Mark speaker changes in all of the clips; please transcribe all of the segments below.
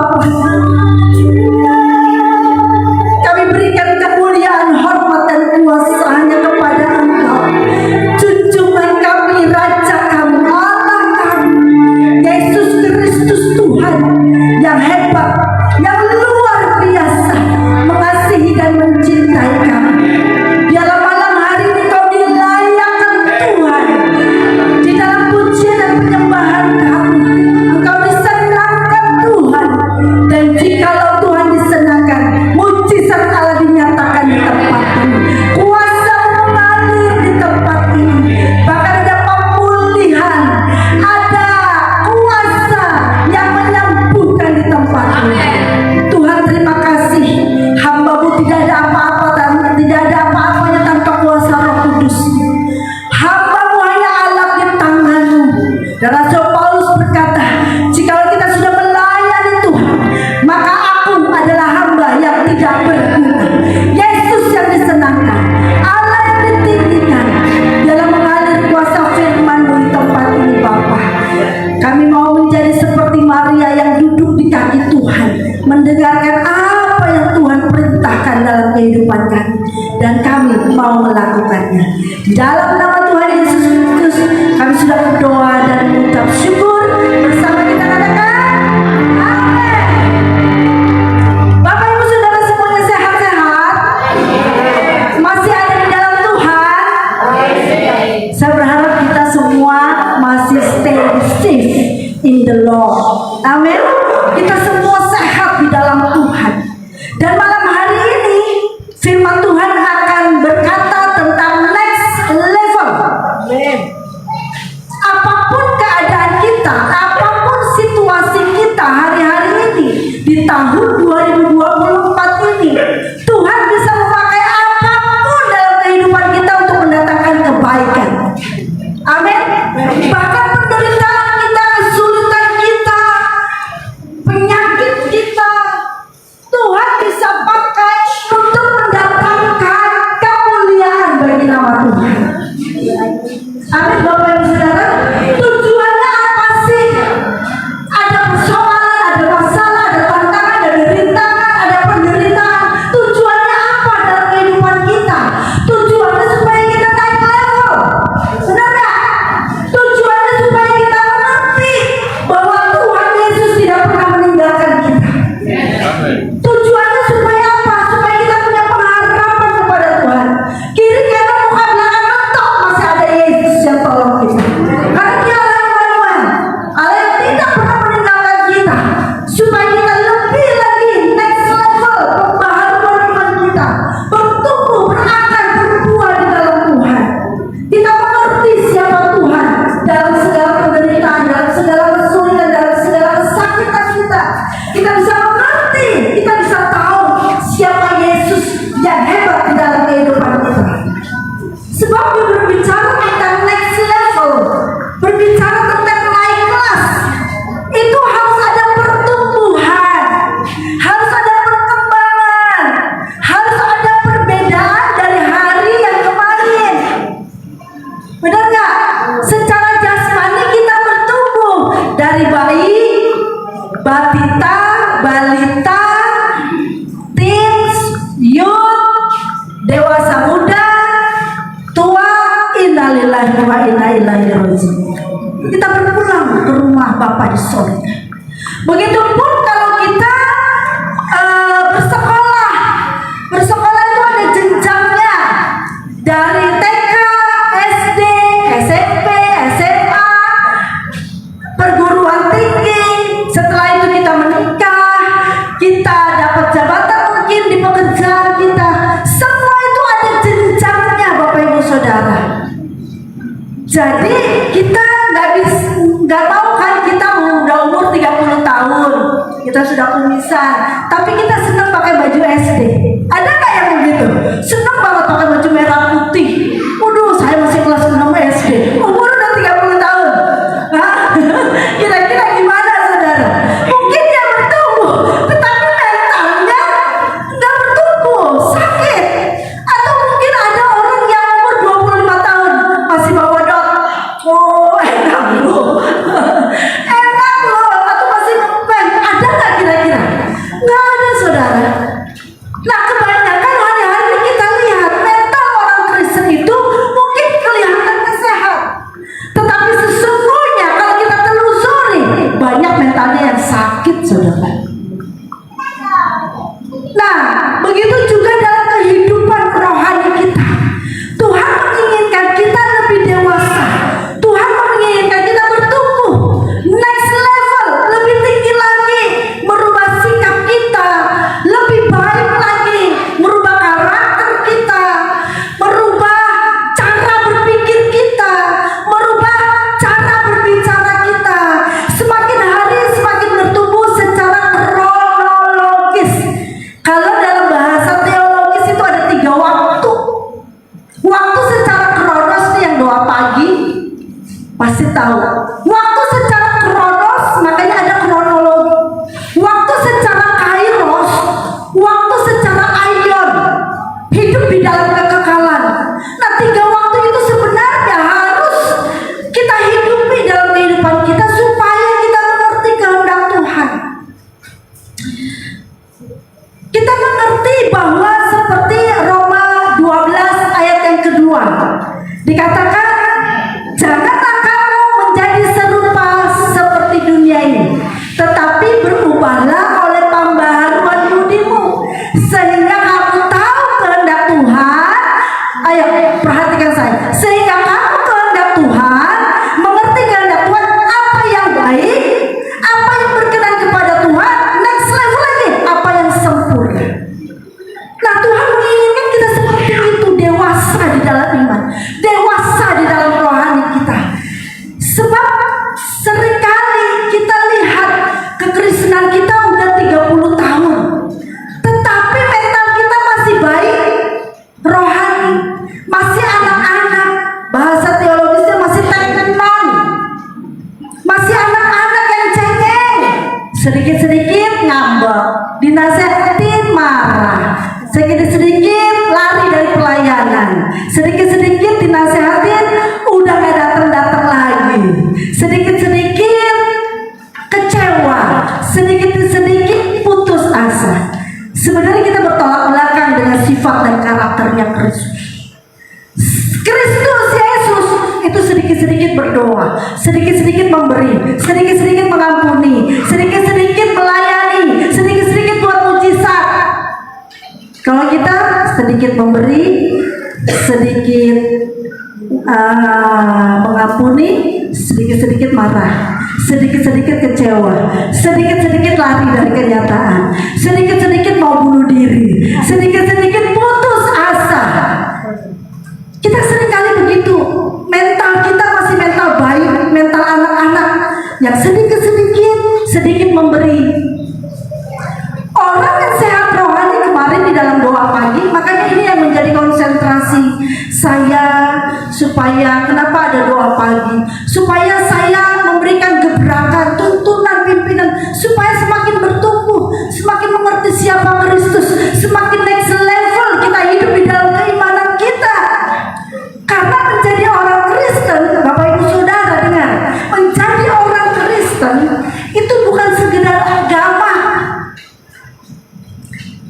Speaker 1: Bapa. Kami berikan kemuliaan, hormat dan kuasa hanya kepada Engkau. Junjungan kami, Raja kami, Allah kami, Yesus Kristus Tuhan yang hebat, yang luar biasa, mengasihi dan mencintai kami. Biarlah malam hari ini Kau dilayakkan Tuhan di dalam pujian dan penyembahan kami. Engkau disenangkan Tuhan, dan jikalau Tuhan disenangkan, mujizat Allah dinyatakan di tempat ini. Kuasa mengalir di tempat ini. Bahkan ada pemulihan, ada kuasa yang menyembuhkan di tempat ini. Tuhan, terima kasih. Hamba-Mu tidak ada apa-apa dan tidak ada apa-apanya tanpa kuasa Roh Kudus. Hamba-Mu hanya alat di tangan-Mu. Dan Rasul Paulus berkata, jikalau kita sudah melayani Tuhan, maka aku adalah hamba yang tidak berguna. Yesus yang disenangkan, Allah yang ditinggikan. Dalam mengalir kuasa firman-Mu di tempat ini Bapa, kami mau menjadi seperti Maria yang duduk di kaki Tuhan, mendengarkan apa yang Tuhan perintahkan dalam kehidupan kami, dan kami mau melakukannya. Di dalam nama Tuhan Yesus Kristus kami sudah berdoa dan mengucap syukur. Bersama kita katakan amin. Bapak Ibu Saudara semuanya sehat-sehat? Masih ada di dalam Tuhan? Saya berharap kita semua masih stay safe in the Lord. Amin. Kita semua sehat di dalam Tuhan. Dan malam hari ini firman Tuhan akan berkata tentang next level. Apapun keadaan kita, apapun situasi kita hari-hari ini di tahun 2024 ini, Tuhan bisa memakai apapun dalam kehidupan kita untuk mendatangkan kebaikan. Amin. Bahkan penderitaan kita, kesulitan kita, penyakit kita, Tuhan bisa pakai untuk mendatangkan kemuliaan bagi nama Tuhan. Amin. Bapak Ibu Saudara, tujuannya apa sih? Ada persoalan, ada masalah, ada tantangan, ada rintangan, ada penderitaan. Tujuannya apa dalam kehidupan kita? Tujuannya supaya kita naik level. Benar nggak? Tujuannya supaya kita mengerti bahwa Tuhan Yesus tidak pernah meninggalkan kita. Tujuannya supaya apa? Supaya kita punya pengharapan kepada Tuhan. Kiri kanan muka belakang mentok masih ada Yesus yang tolong kita. Karena Dia Allah yang Maha, Allah yang tidak pernah meninggalkan kita. Supaya kita lebih lagi next level pembaharuan iman kita, bertumbuh, berakar, berbuah di dalam Tuhan. Kita mengerti siapa Tuhan dalam segala penderitaan, dalam segala kesulitan, dalam segala kesakitan kita. Kita bisa mengerti, kita bisa tahu siapa Yesus yang hebat di dalam kehidupan kita. Sebab Dia berbicara tentang next level, berbicara tentang naik kelas. Itu harus ada pertumbuhan, harus ada perkembangan, harus ada perbedaan dari hari yang kemarin. Benar nggak? Secara jasmani kita bertumbuh dari bayi, batita, balita, teens, youth, dewasa muda, tua, innalillahi wa inna ilaihi raji'un. Kita berpulang ke rumah Bapa di surga. Begitupun kalau kita bersekolah. Bersekolah itu ada jenjangnya. Dari TK, SD, SMP, SMA, perguruan tinggi. Setelah itu kita menikah, kita dapat jabatan mungkin di pekerjaan kita. Semua itu ada jenjangnya Bapak Ibu Saudara. Jadi kita nggak tahu kan, kita udah umur 30 tahun, kita sudah kumisan, tapi kita senang pakai baju SD. Ada nggak yang begitu? Senang banget pakai baju merah putih. Waduh, saya masih kelas 6 SD, umur udah 30 tahun. Hah? Kira-kira gimana saudara? Mungkin dia bertumbuh, tetapi mentalnya nggak bertumbuh, sakit. Atau mungkin ada orang yang umur 25 tahun masih bawa dot. Oh, enak loh. Enak loh. Atau masih ngepen. Ada nggak kira-kira? saudara. Nah, begitu juga dalam kehidupan rohani kita. Tuhan menginginkan kita lebih dewasa. Tuhan menginginkan kita bertumbuh, next level, lebih tinggi lagi, merubah sikap kita, lebih baik lagi, merubah karakter kita, merubah cara berpikir kita, merubah cara berbicara kita. Semakin hari semakin bertumbuh secara kronologis. Kalau dalam bahasa teologis itu ada 3 waktu. Waktu secara kronos itu yang doa pagi, pasti tahu. Waktu secara kronos, makanya ada kronologi. Waktu secara kairos, waktu secara aion, hidup di dalam kekekalan. Nah, 3 waktu itu sebenarnya harus kita hidupi dalam kehidupan kita supaya kita mengerti kehendak Tuhan. Kita mengerti bahwa seperti Roma 12 ayat yang kedua dikatakan, janganlah kamu menjadi serupa seperti dunia ini, tetapi berubahlah oleh pembaharuan budimu, sehingga kamu tahu kehendak Tuhan. Ayo perhatikan saya, sehingga kamu kehendak Tuhan, mengerti kehendak Tuhan, apa yang baik, apa yang berkenan kepada Tuhan, next level lagi, apa yang sempurna. Nah, Tuhan menginginkan kita seperti itu, dewasa di dalam iman, dewasa di dalam rohani kita. Sebab seringkali kita lihat kekristenan kita udah 30 tahun, tetapi mental kita masih baik, rohani, masih anak-anak, bahasa teologisnya masih tenon, masih anak-anak yang cengeng, sedikit-sedikit ngambek, dinasehatin marah, sedikit-sedikit lari dari pelayanan, sedikit-sedikit dinasehatin udah gak datang-datang lagi, sedikit-sedikit kecewa, sedikit-sedikit putus asa. Sebenarnya kita bertolak belakang dengan sifat dan karakternya Kristus. Kristus Yesus itu sedikit-sedikit berdoa, sedikit-sedikit memberi, sedikit-sedikit mengampuni, sedikit-sedikit melayani, sedikit-sedikit buat mujizat. Kalau kita sedikit memberi, sedikit mengampuni, sedikit-sedikit marah, sedikit-sedikit kecewa, sedikit-sedikit lari dari kenyataan, sedikit-sedikit mau bunuh diri, sedikit-sedikit putus asa. Kita seringkali begitu. Mental kita masih mental baik, mental anak-anak yang sedikit memberi. Orang yang sehat rohani kemarin di dalam doa pagi, makanya ini yang menjadi konsentrasi saya, supaya kenapa ada doa pagi, supaya saya memberikan gebrakan, tuntunan pimpinan, supaya semakin bertumbuh, semakin mengerti siapa Kristus, semakin next level kita hidup di dalam keimanan kita. Karena menjadi orang Kristen, Bapak Ibu Saudara dengar, menjadi orang Kristen itu bukan sekedar agama.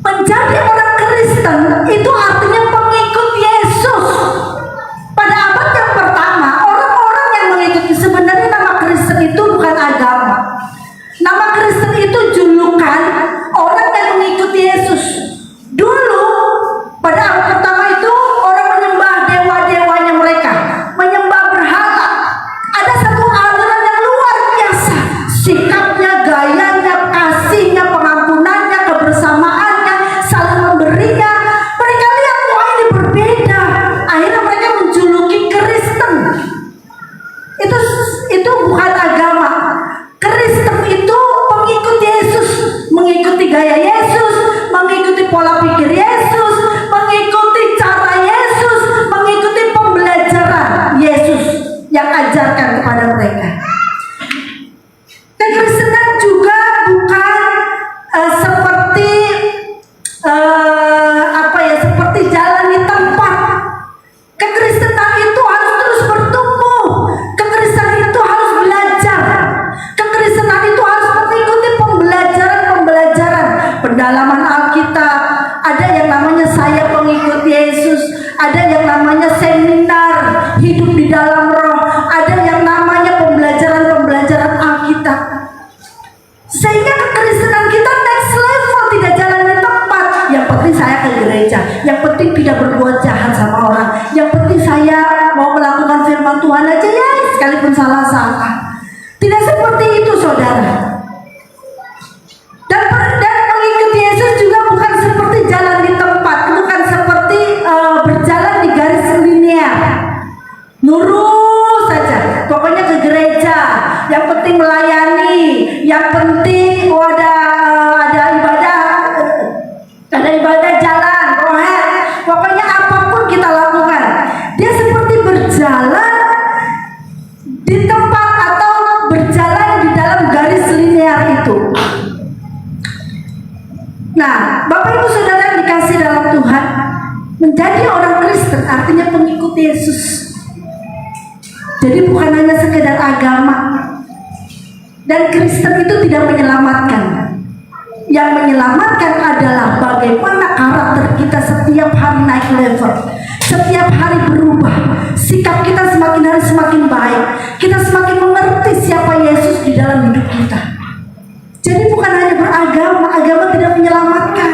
Speaker 1: Menjadi orang Kristen itu artinya pengikut Yesus. Pada abad yang pertama, orang-orang yang mengikuti, sebenarnya nama Kristen itu bukan agama. Nama Kristen itu julukan orang yang mengikuti Yesus. Dulu pada abad pertama itu orang menyembah dewa-dewanya mereka, menyembah berhala. Ada satu aliran yang luar biasa, sikapnya, gayanya, kasihnya, pengampunannya, kebersamaannya, saling memberinya. Mereka lihat wah ini berbeda. Akhirnya mereka menjuluki Kristen. Itu bukan agama. Kristen itu pengikut Yesus, mengikuti gaya Yesus, mengikuti pola pikir Yesus, mengikuti cara Yesus, mengikuti pembelajaran Yesus yang ajarkan kepada mereka. Kekristenan juga bukan seperti seperti jalan di tempat. Kekristenan itu harus terus bertumbuh. Kekristenan itu harus belajar. Kekristenan itu harus mengikuti pembelajaran, pendalaman Alkitab. Ada yang namanya saya pengikut Yesus, ada yang namanya seminar hidup di dalam roh, ada yang namanya pembelajaran Alkitab. Sehingga kekristenan gereja, yang penting tidak berbuat jahat sama orang, yang penting saya mau melakukan firman Tuhan aja ya, sekalipun salah-salah. Tidak seperti itu, saudara. Dan mengikuti Yesus juga bukan seperti jalan di tempat, bukan seperti berjalan di garis linear, lurus saja. Pokoknya ke gereja, yang penting melayani, yang penting ada ibadah jalan, pokoknya apapun kita lakukan. Dia seperti berjalan di tempat atau berjalan di dalam garis linear itu. Nah, Bapak Ibu Saudara yang dikasih dalam Tuhan, menjadi orang Kristen artinya pengikut Yesus. Jadi bukan hanya sekedar agama. Dan Kristen itu tidak menyelamatkan. Yang menyelamatkan adalah bagaimana karakter kita setiap hari naik level, setiap hari berubah, sikap kita semakin hari semakin baik, kita semakin mengerti siapa Yesus di dalam hidup kita. Jadi bukan hanya beragama, agama tidak menyelamatkan.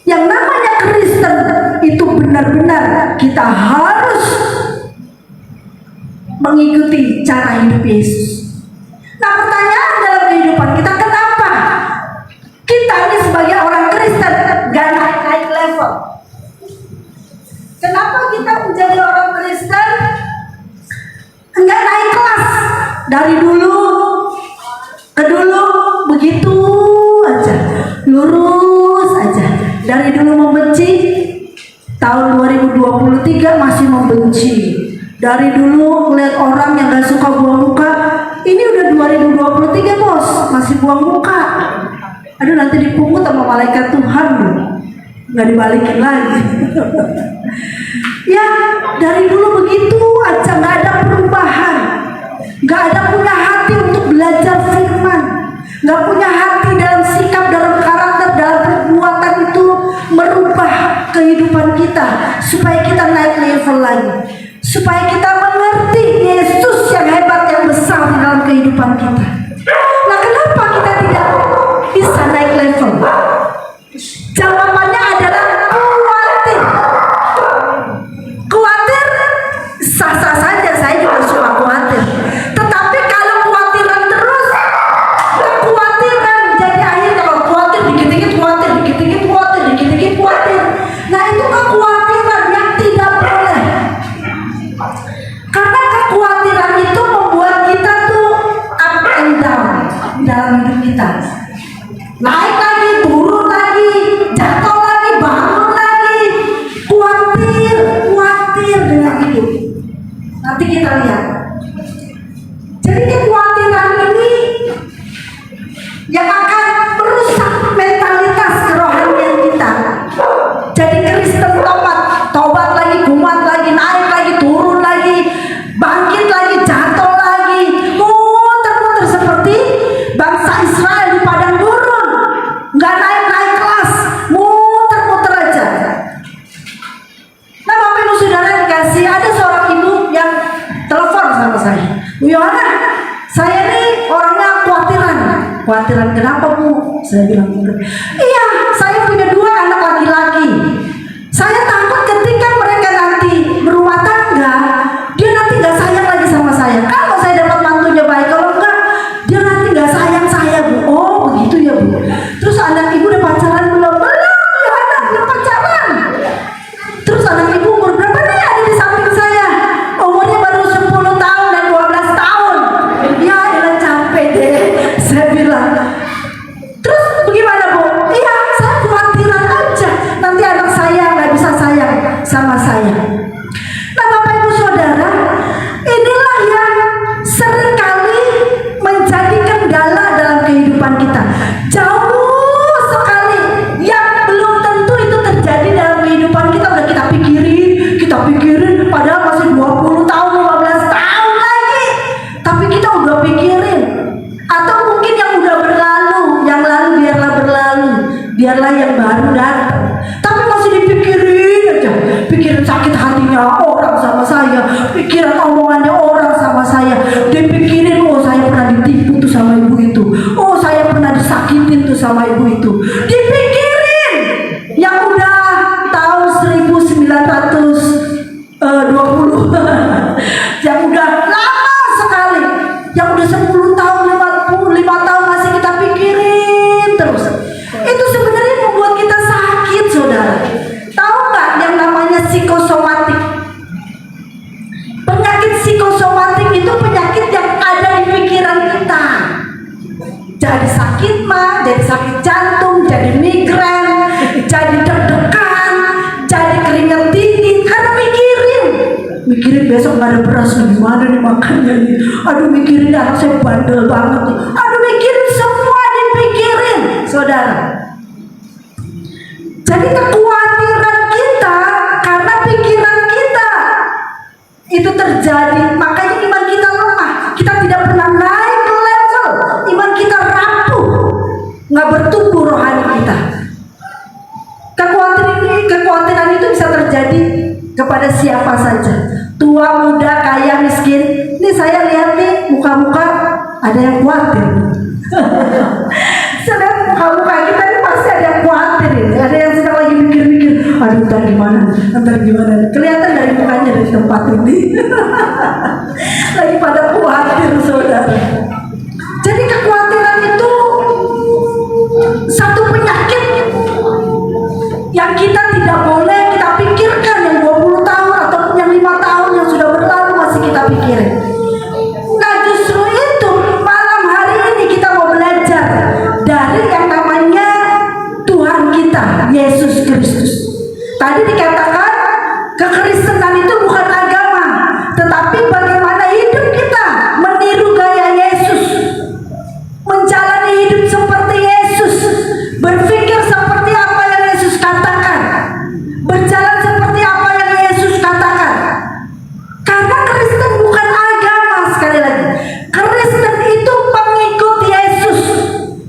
Speaker 1: Yang namanya Kristen itu benar-benar kita harus mengikuti cara hidup Yesus. Nah, pertanyaan dalam kehidupan kita, kenapa kita ini sebagai orang Kristen gak naik level? Kenapa kita menjadi orang Kristen enggak naik kelas? Dari dulu ke dulu begitu aja, lurus aja. Dari dulu membenci, tahun 2023 masih membenci. Dari dulu melihat orang yang gak suka buang muka, ini udah 2023 bos, masih buang muka. Aduh, nanti dipungut sama malaikat Tuhan, nggak dibalikin lagi. Ya, dari dulu begitu aja, nggak ada perubahan, nggak ada punya hati untuk belajar firman, nggak punya hati dalam sikap, dalam karakter, dalam perbuatan itu merubah kehidupan kita supaya kita naik level lagi, supaya kita mengerti Yesus yang hebat, yang besar di dalam kehidupan kita. Nah, kenapa kita tidak bisa naik level? Jawabannya adalah khawatir. Khawatir sah-sah saja, saya juga suka khawatir. Tetapi kalau khawatiran terus, kekhawatiran jadi akhirnya kalau khawatir dikit-dikit khawatir, dikit-dikit khawatir, dikit-dikit khawatir. Nah, itu kekhawatiran yang tidak boleh. Karena kekhawatiran itu membuat kita tuh up and down dalam hidup kita. Naik lagi, turun lagi, jatuh lagi, bangun lagi. Khawatir dengan hidup. Nanti kita lihat. Jadi kekhawatiran ini yang akan merusak mentalitas kerohanian kita. Jadi Kristen tobat lagi, kumat lagi, naik lagi, turun lagi, bangkit lagi, jatuh lagi, muter-muter seperti bangsa Israel di padang gurun, nggak naik kelas, muter-muter aja. Nah, Bapak Ibu Saudara dikasih, ada seorang ibu yang telepon sama saya, Bu Yohana, saya nih orangnya khawatiran kenapa Bu? Saya bilang, iya, saya punya 2 anak laki-laki. Saya takut ketika mereka nanti berumah tangga, dia nanti gak sayang lagi sama saya. Kalau saya dapat mantunya baik, kalau enggak, dia nanti gak sayang saya, Bu. Oh, begitu ya, Bu. Terus anak ibu udah pacaran belum? Ya, anak belum pacaran. Terus anak ibu umur berapa nih ada di samping saya? Umurnya baru 10 tahun dan 12 tahun. Ya, elah capek deh. Saya bilang, terus bagaimana, Bu? Iya, saya khawatiran aja nanti anak saya nggak bisa sayang sama saya. Nah, Bapak Ibu Saudara, inilah yang seringkali menjadi kendala dalam kehidupan kita. Jauh sekali yang belum tentu itu terjadi dalam kehidupan kita udah kita pikirin, padahal masih 20 tahun, 15 tahun lagi. Tapi kita udah pikirin. Atau mungkin yang udah berlalu, yang lalu biarlah berlalu, biarlah yang baru datang. Tapi masih dipikirin aja, pikirin sakit hatinya orang sama saya, pikiran omongannya orang sama saya, dipikirin, oh saya pernah ditipu tuh sama ibu itu, oh saya pernah disakitin tuh sama ibu itu, dipikirin. asma, jadi sakit jantung, jadi migrain, jadi deg-degan, jadi keringat dingin. Karena mikirin besok nggak ada beras nih, gimana nih makannya nih. Aduh, mikirin anak saya bandel banget nih. Aduh, mikirin, semua dipikirin, saudara. Jadi kekhawatiran kita karena pikiran kita itu terjadi, makanya iman kita lemah. Kita tidak pernah naik level, iman kita rapuh, nggak bertumbuh rohani kita. Kekhawatiran itu bisa terjadi kepada siapa saja, tua, muda, kaya, miskin. Ini saya lihat nih muka-muka ada yang khawatir. Sedang muka-muka kita ini pasti ada yang khawatir ini. Ada yang sedang lagi mikir-mikir, aduh ntar gimana. Kelihatan dari mukanya dari tempat ini. Lagi pada khawatir, saudara. Jadi kekhawatiran itu satu penyakit yang kita tidak boleh kita pikirkan, yang 20 tahun ataupun yang 5 tahun yang sudah berlalu masih kita pikirin. Nah, justru itu malam hari ini kita mau belajar dari yang namanya Tuhan kita, Yesus Kristus. Tadi dikatakan kekristenan itu bukan agama, tetapi bagaimana hidup kita meniru gaya Yesus, menjalani hidup seperti Yesus, berpikir seperti apa yang Yesus katakan, berjalan seperti apa yang Yesus katakan. Karena Kristen bukan agama, sekali lagi, Kristen itu pengikut Yesus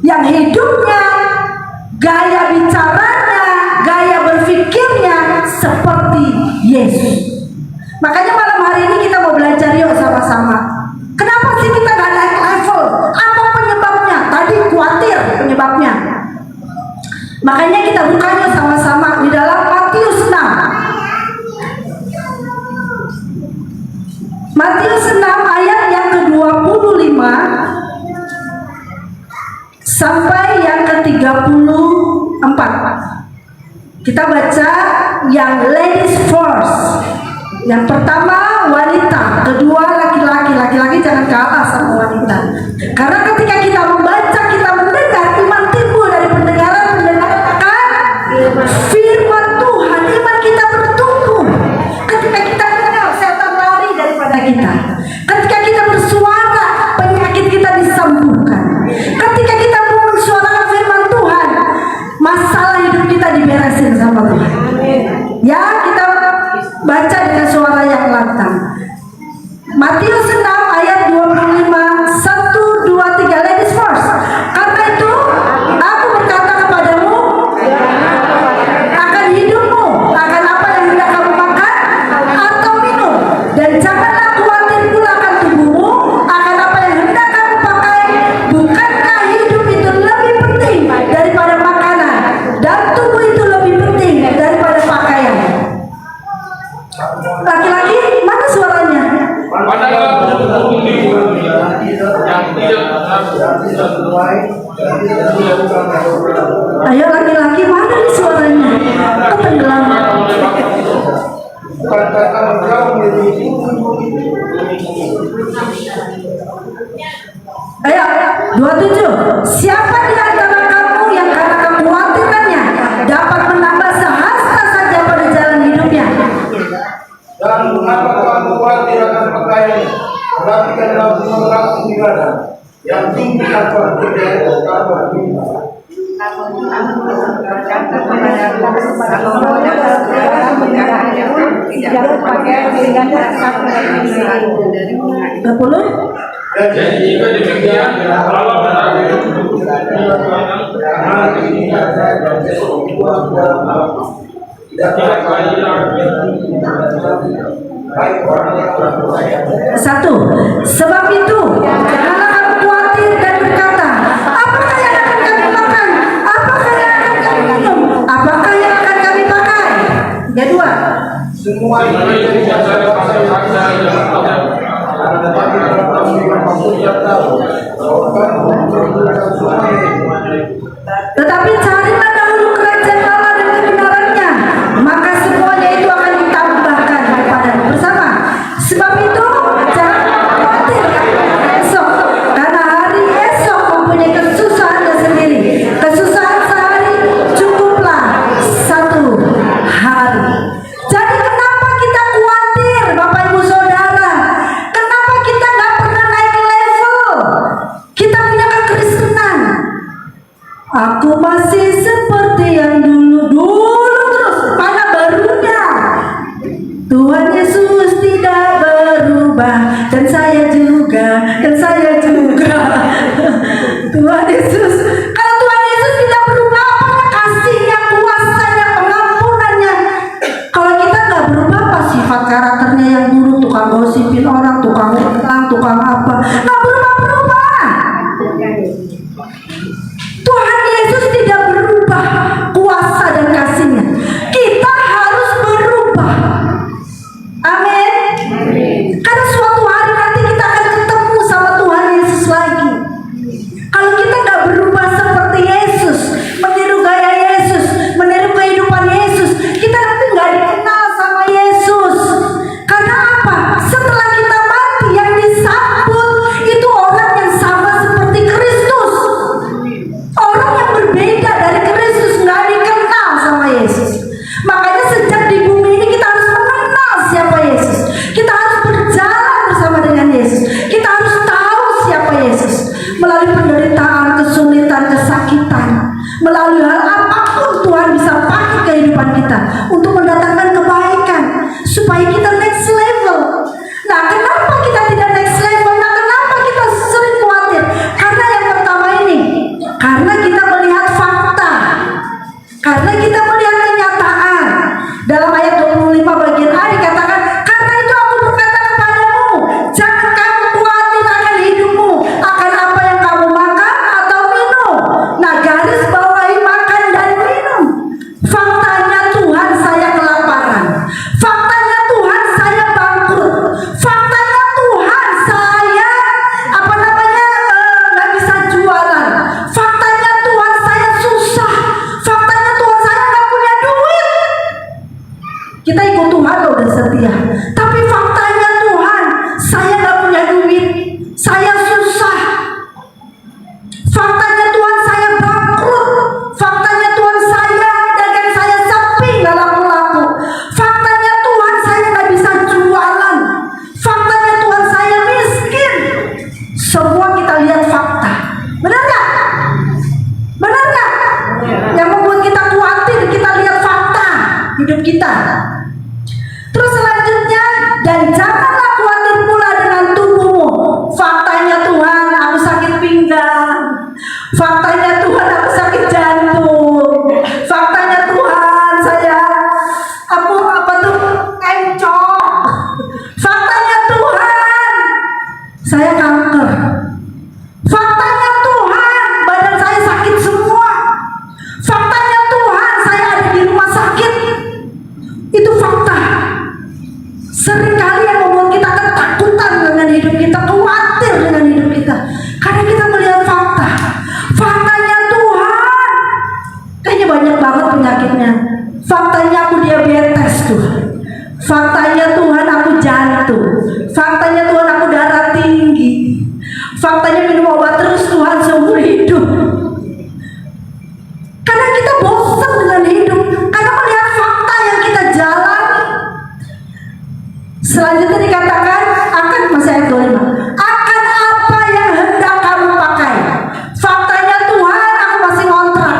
Speaker 1: yang hidupnya, gaya bicaranya, gaya berpikirnya seperti Yesus. Makanya malam hari ini kita mau belajar yuk sama-sama. Kenapa sih kita gak naik level? Apa penyebabnya? Tadi khawatir penyebabnya. Makanya kita buka yuk sama-sama di dalam Matius 6. Matius 6 ayat yang ke-25 sampai yang ke-34. Kita baca yang ladies first. Yang pertama wanita, kedua laki-laki. Laki-laki jangan kalah sama wanita. Karena ketika kita membaca, kita mendengar, iman timbul dari pendengaran akan firman Tuhan. Iman kita bertumbuh. Ketika kita dengar, setan lari daripada kita. Ketika kita bersuara, penyakit kita disembuhkan. Ketika kita mensuarakan firman Tuhan, masalah hidup kita diberesin sama Tuhan. Ya, kita baca dengan suara yang lantang. Matius 6 ayat 25, 1, 2, 3, ladies first. Karena itu aku berkata kepadamu, akan hidupmu, akan apa yang hendak kamu makan atau minum, dan janganlah khawatir pula akan tubuhmu, akan apa yang hendak kamu pakai. Bukankah hidup itu lebih penting daripada makanan, dan tubuh itu lebih penting daripada pakaian? Laki-laki, mana suaranya? Ayo laki-laki, mana nih suaranya? Ketenggelam. Ayo, 27. Siapa di antara kamu yang karena kekhawatirannya dapat menambah sehasta saja pada jalan hidupnya?
Speaker 2: Dan mengapa kamu khawatir akan pakaian? Perhatikanlah semangat ibadah yang tinggi tanpa tidak kabar minta. Dan jika demikian, kalau
Speaker 1: Satu, sebab itu janganlah kamu khawatir dan berkata, apakah yang akan kami makan? Apakah yang akan kami minum? Apakah yang akan kami pakai? Kedua,
Speaker 2: semua itu
Speaker 1: tetapi carilah dahulu kerajaan Allah dan kebenarannya, maka semuanya itu akan ditambahkan kepadamu. Bersama, sebab itu jangan khawatir esok, karena hari esok mempunyai kesusahannya sendiri. Aku masih seperti yang dulu terus. Mana barunya? Tuhan Yesus tidak berubah, dan saya juga. Tuhan Yesus, kalau Tuhan Yesus tidak berubah, apa kasihnya, kuasanya, pengampunannya? Kalau kita nggak berubah, apa sifat karakternya yang buruk, tukang gosipin orang, tukang utang, tukang apa, nggak berubah. Tuhan Yesus tidak berubah kuasa dan kasihnya. Kita harus berubah. Amin. Karena suatu hari nanti kita akan ketemu sama Tuhan Yesus lagi. Kalau kita nggak berubah seperti Yesus, meniru gaya Yesus, meniru kehidupan Yesus, kita nanti nggak dikenal sama Yesus. Karena apa? Setelah kita mati, yang disambut itu orang yang sama seperti Kristus. Orang yang berbeda dari Kristus nggak dikenal sama Yesus. Makanya sejak di bumi ini kita harus mengenal siapa Yesus. Kita harus berjalan bersama dengan Yesus. Kita harus tahu siapa Yesus. Melalui penderitaan, kesulitan, kesakitan, melalui hal apapun Tuhan bisa pakai kehidupan kita untuk mendatangkan kebaikan supaya kita next level. Nah, kenapa kita tidak next level? Nah, kenapa kita sering khawatir? Karena yang pertama ini, karena kita melihat fakta, karena kita melihat kenyataan. Dalam ayat 25 bagian A dikatakan, karena itu aku berkata kepadamu, jangan kamu khawatir akan hidupmu, akan apa yang kamu makan atau minum. Nah, garis bawahi makan dan minum. Faktanya Tuhan saya kelaparan. Faktanya Tuhan saya bangkrut. Faktanya Tuhan saya nggak bisa jualan. Faktanya Tuhan saya susah. Faktanya Tuhan saya nggak punya duit. Kita ikut Tuhan loh, udah setia. Tapi faktanya Tuhan saya nggak punya duit, saya susah. Faktanya Tuhan saya bangkrut. Faktanya Tuhan dagang saya sepi, nggak laku-laku. Faktanya Tuhan saya nggak bisa jualan. Faktanya Tuhan saya miskin. Semua kita lihat fakta. Benar nggak? Benar nggak? Yang membuat kita khawatir, kita lihat fakta hidup kita. Terus selanjutnya, dan janganlah khawatir pula dengan tubuhmu. Faktanya Tuhan aku sakit pinggang. Faktanya Tuhan aku sakit jantung. Faktanya Tuhan aku encok. Faktanya Tuhan saya kanker. Faktanya Tuhan badan saya sakit semua. Faktanya Tuhan saya ada di rumah sakit. Itu fakta. Seringkali yang membuat kita ketakutan dengan hidup kita, khawatir dengan hidup kita, karena kita melihat fakta. Faktanya Tuhan, kayaknya banyak banget penyakitnya. Faktanya aku diabetes Tuhan. Faktanya Tuhan aku jantung. Faktanya Tuhan aku darah tinggi. Faktanya minum obat terus Tuhan seumur hidup. Karena kita bosan dengan hidup, karena melihat fakta yang kita jalani. Selanjutnya dikatakan akan, masih ayat 25, akan apa yang hendak kamu pakai. Faktanya Tuhan aku masih ngontrak.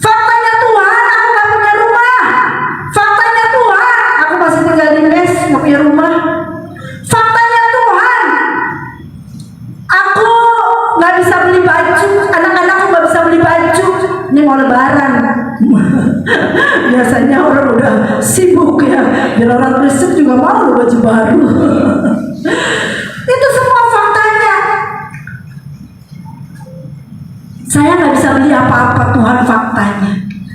Speaker 1: Faktanya Tuhan aku gak punya rumah. Faktanya Tuhan aku masih tinggal di mes, gak punya rumah. Faktanya Tuhan aku gak bisa beli baju, anak-anakku gak bisa beli baju. Ini mau lebaran. Biasanya orang udah sibuk ya, biar orang Kristen juga mau baju baru. Itu semua faktanya. Saya nggak bisa beli apa-apa, Tuhan, faktanya.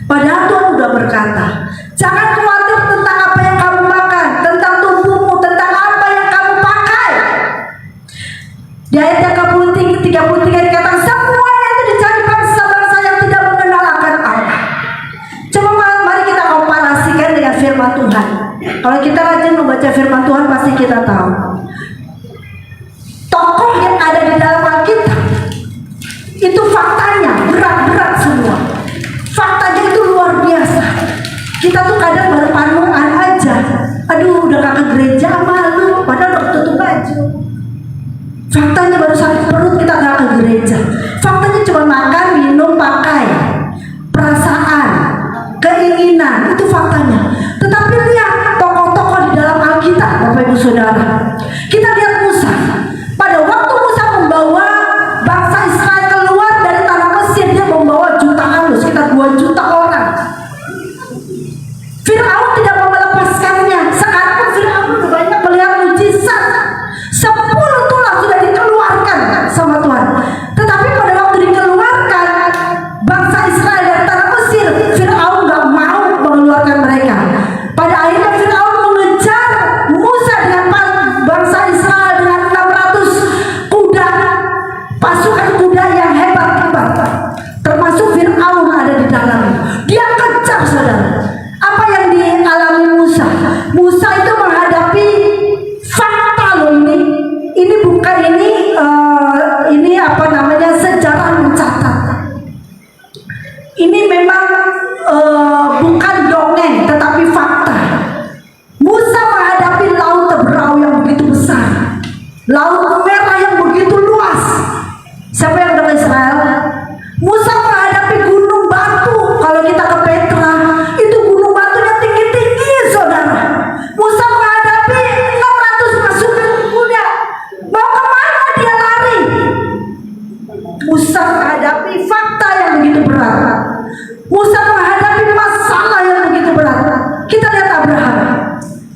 Speaker 1: Padahal Tuhan udah berkata, jangan khawatir tentang apa yang kamu makan, tentang tubuhmu, tentang apa yang kamu pakai. Di ayat yang ke-33 dikatakan, semuanya itu dicari bangsa-bangsa yang tidak mengenal akan Allah. Coba mari kita komparasikan dengan firman Tuhan. Kalau kita rajin membaca firman Tuhan, pasti kita tahu tokoh yang ada di dalam Alkitab itu faktanya berat-berat semua. Faktanya itu luar biasa. Kita tuh kadang baru panuan aja, aduh udah gak ke gereja malu, padahal udah tutup baju. Faktanya baru sakit perut kita gak ke gereja. Faktanya cuma makan, minum, pakai. Kita lihat Musa. Pada waktu Musa membawa bangsa Israel keluar dari tanah Mesir, dia membawa jutaan, sekitar 2 juta orang. Firaun tidak mau melepaskannya. Sekarang Firaun banyak melihat mujizat. 10 tulah sudah dikeluarkan sama Tuhan. Tetapi pada waktu dikeluarkan bangsa Israel dari tanah Mesir, Firaun gak mau mengeluarkan mereka. Pada akhirnya Firaun mengejar Musa dengan bangsa Israel dengan 600 kuda, pasukan kuda yang hebat. Termasuk Firaun ada di dalam. Dia kejar, saudara. Apa yang dialami Musa? Musa itu menghadapi fakta loh ini. Ini bukan ini apa namanya, sejarah mencatat. Ini memang bukan dongeng, tetapi fakta. Musa menghadapi laut Teberau yang begitu besar, laut merah yang begitu luas. Siapa yang dari Israel? Musa menghadapi gunung batu. Kalau kita ke Petra, itu gunung batunya tinggi-tinggi, saudara. Musa menghadapi 600 pasukan kuda. Mau kemana dia lari? Musa menghadapi fakta yang begitu berat. Musa menghadapi masalah yang begitu berat. Kita lihat Abraham.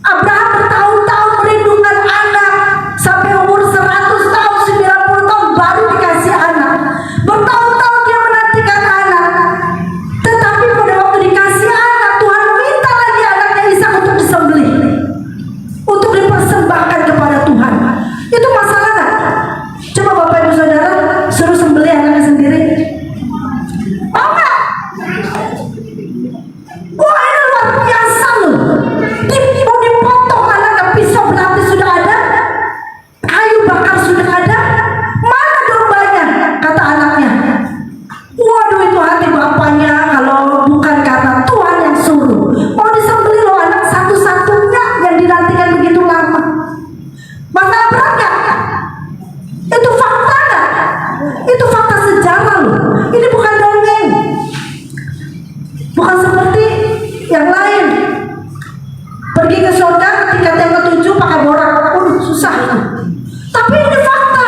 Speaker 1: Abraham bertahun-tahun merindukan anak, sampai umur 100 tahun, 90 tahun baru dikasih anak. Bertahun-tahun dia menantikan anak. Tetapi pada waktu dikasih anak, Tuhan minta lagi anaknya Ishak untuk disembelih, untuk dipersembahkan kepada Tuhan. Itu masalah nggak? Coba Bapak Ibu Saudara suruh sembelih anaknya sendiri. Mau nggak? Wah, ini luar biasa loh. Mau dipotong anaknya, pisau berarti sudah ada, kayu bakar sudah ada. Mana dombanya? Kata anaknya. Waduh, itu hati bapaknya kalau bukan karena Tuhan yang suruh. Mau disembelih loh anak satu-satunya yang dinantikan begitu lama. Masalah berat gak? Itu fakta gak? Itu fakta sejarah loh. Ini bukan dongeng. Bukan seperti yang lain. Pergi ke surga ketika yang ke-7 pakai borak. Susah itu. Tapi ini fakta.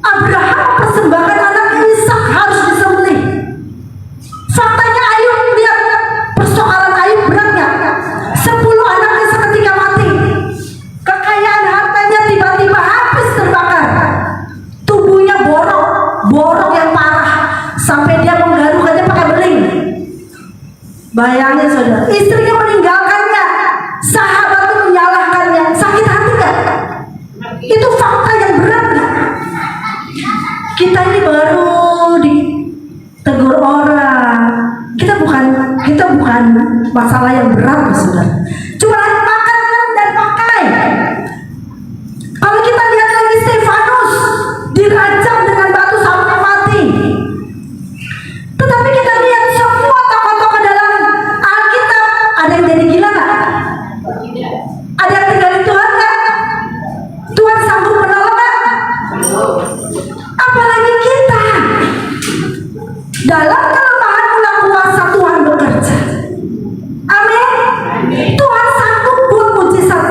Speaker 1: Abraham persembahkan anak Ishak harus disembelih. Faktanya Ayub, lihat persoalan Ayub berat gak? 10 anaknya seketika mati. Kekayaan hartanya tiba-tiba habis terbakar. Tubuhnya borok yang parah, sampai dia menggaruk aja pakai beling. Bayangin saudara, istrinya meninggalkannya, sahabat itu menyalahkannya. Sakit hati gak? Itu fakta yang berat gak? Kita ini baru ditegur orang. Kita bukan masalah yang berat, saudara. Cuma makan dan pakai. Kalau kita lihat lagi Stefanus dirajam dengan batu sampai mati. Tetapi kita lihat semua tokoh-tokoh dalam Alkitab, ada yang jadi gila nggak? Ada yang tinggalin Tuhan nggak? Tuhan sanggup menolong nggak? Apalagi kita. Dalam kelemahan mula kuasa Tuhan bekerja. Amin. Tuhan sanggup buat mujizat.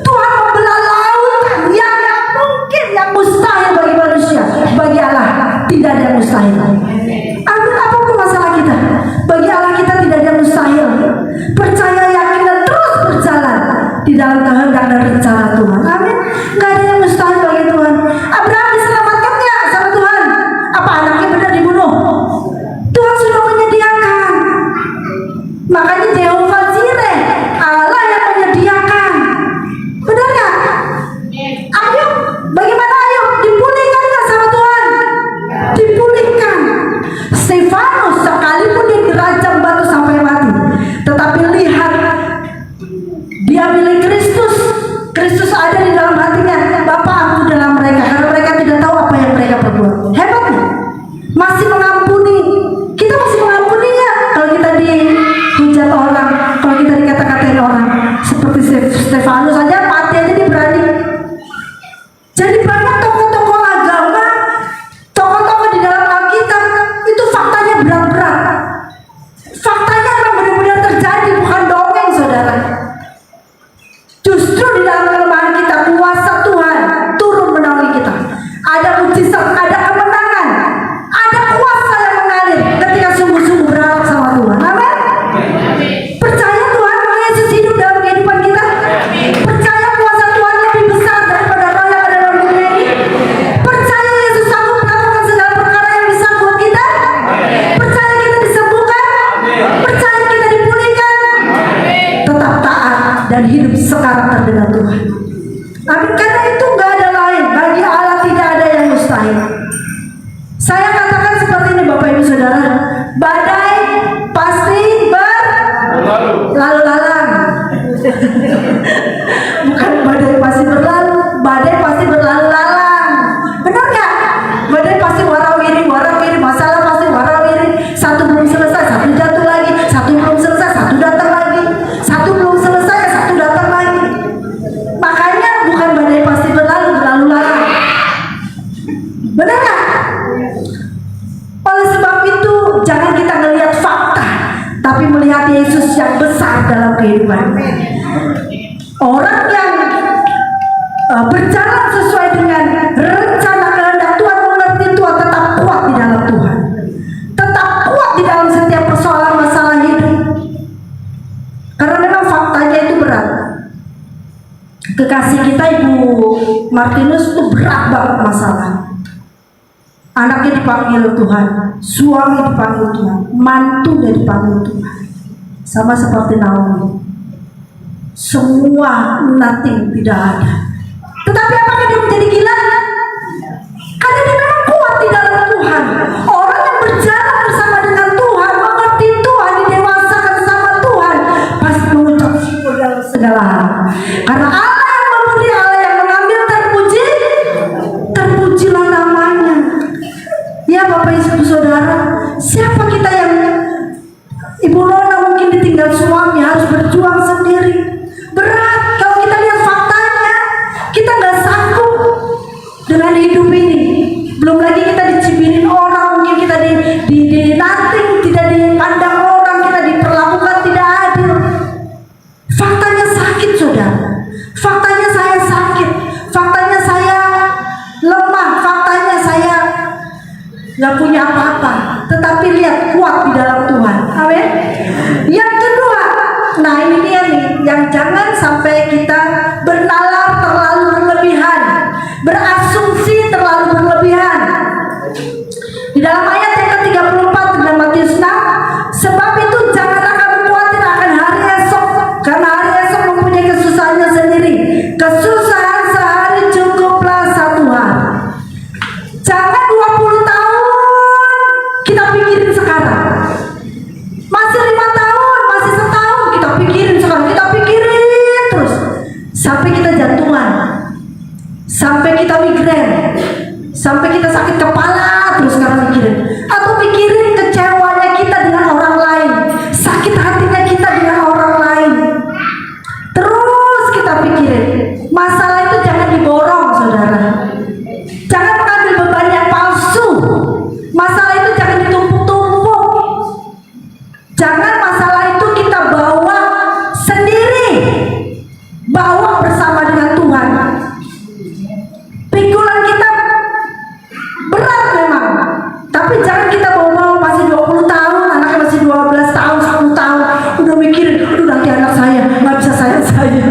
Speaker 1: Tuhan membelah lautan yang gak mungkin, yang mustahil bagi manusia. Bagi Allah tidak ada yang mustahil. Amin. Apapun masalah kita, bagi Allah kita tidak ada yang mustahil. Percaya, yakin dan terus berjalan di dalam kehendak dan rencana Tuhan. Amin. Gak ada yang mustahil bagi Tuhan. Abraham diselamatkan gak sama Tuhan? Apa anaknya benar dibunuh? Tuhan sudah sebab itu jangan kita melihat fakta, tapi melihat Yesus yang besar dalam kehidupan. Orang yang berjalan sesuai dengan rencana kehendak Tuhan, mengerti Tuhan, tetap kuat di dalam Tuhan, tetap kuat di dalam setiap persoalan masalah hidup. Karena memang faktanya itu berat. Kekasih kita Ibu Martinus itu berat banget masalah. Anaknya dipanggil Tuhan, suami dipanggil Tuhan, mantunya dipanggil Tuhan. Sama seperti Naomi. Semua nothing tidak ada. Tetapi apakah dia menjadi gila? Karena dia memang kuat di dalam Tuhan. Orang yang berjalan bersama dengan Tuhan, mengerti Tuhan, didewasakan sama Tuhan, pasti mengucap syukur dalam segala hal. Karena Allah yang memberi, Allah yang mengambil, terpuji, terpujilah namanya. Ya Bapak Ibu Saudara, siapa kita yang Ibu Lona mungkin ditinggal suami, harus berjuang sendiri. Berat kalau kita lihat faktanya, kita nggak sanggup dengan hidup ini. Belum lagi kita dicibirin orang, mungkin kita dinating, tidak dipandang orang, kita diperlakukan tidak adil. Faktanya sakit, saudara. Faktanya saya sakit, faktanya saya lemah, faktanya saya nggak punya apa-apa. Tetapi lihat, kuat di dalam Tuhan. Amin. Yang kedua, nah ini dia nih, yang jangan sampai kita bernalar terlalu berlebihan, berasumsi terlalu berlebihan. Di dalam ayat yang ke-34 dalam Matius 6, sebab itu janganlah kamu khawatir akan hari esok, karena hari esok mempunyai kesusahannya sendiri. Kesusahan sehari cukuplah satu hari. Jangan 20 tahun kita pikirin sekarang. Masih 5 tahun, masih setahun, kita pikirin sekarang, kita pikirin terus sampai kita jantungan, sampai kita migrain, sampai kita sakit kepala terus sekarang mikirin. Atau pikirin kecewanya kita dengan orang lain, sakit hatinya kita dengan orang lain, terus kita pikirin. Masalah itu jangan diborong, saudara. Jangan mengambil beban yang palsu. Masalah itu jangan ditumpuk-tumpuk. Jangan masalah itu kita bawa sendiri, bawa bersama dengan Tuhan. Pikulan kita berat memang, tapi jangan kita bawa masih 20 tahun, anaknya masih 12 tahun, 10 tahun, udah mikirin, aduh nanti anak saya nggak bisa sayang saya.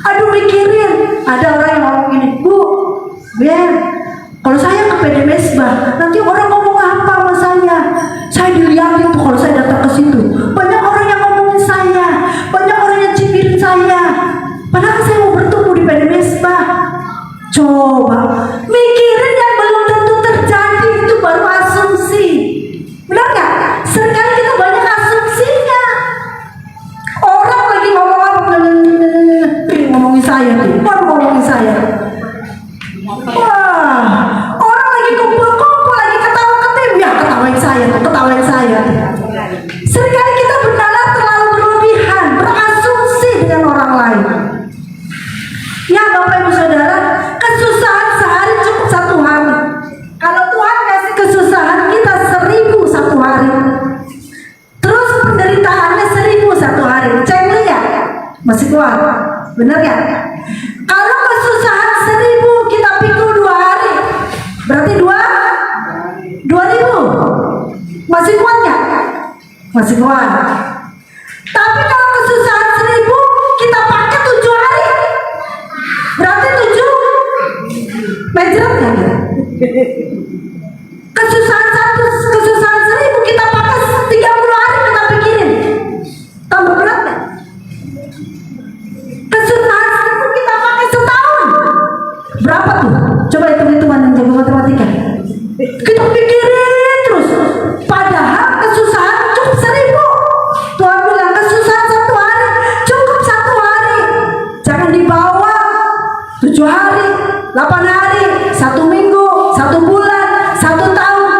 Speaker 1: Aduh mikirin, ada orang yang ngomong gini, Bu, Ben, kalau saya ke PD Mesbah, nanti orang ngomong apa sama saya? Saya dilihatin tuh kalau saya datang ke situ. Banyak orang yang ngomongin saya, banyak orang yang cibirin saya. Padahal saya mau bertemu di PD Mesbah. Coba mikirin yang belum tentu terjadi, itu baru asumsi. Benar nggak? Seringkali kita banyak asumsinya. Orang lagi ngomong apa? Ngomongin saya nih, baru ngomongin saya. Wah, orang lagi kumpul-kumpul, lagi ketawa-ketiwi, ya ketawain saya, ketawain saya. Seringkali kita bernalar terlalu berlebihan, berasumsi dengan orang lain. Ya Bapak Ibu Saudara, kesusahan sehari cukup satu hari. Kalau Tuhan kasih kesusahan kita 1000 satu hari, terus penderitaannya 1000 satu hari, cek lihat masih kuat, benar ya? Kalau kesusahan 1000 kita pikul 2 hari, berarti 2000. Masih kuat nggak? Masih kuat. Tapi kalau kesusahan 1000 kita pakai 7 hari, berarti 7 mejer kan? Kesusahan 1000 kita pakai 30 hari kita pikirin, tambah berat kan? Kesusahan 1000 kita pakai setahun, berapa tuh? Coba hitung-hitungan yang jago matematika. Kita pikirin terus, padahal kesusahan cukup 1000. Tuhan bilang kesusahan 1 hari cukup 1 hari, jangan dibawa 7 hari, 8 hari, 1 minggu, 1 bulan, 1 tahun.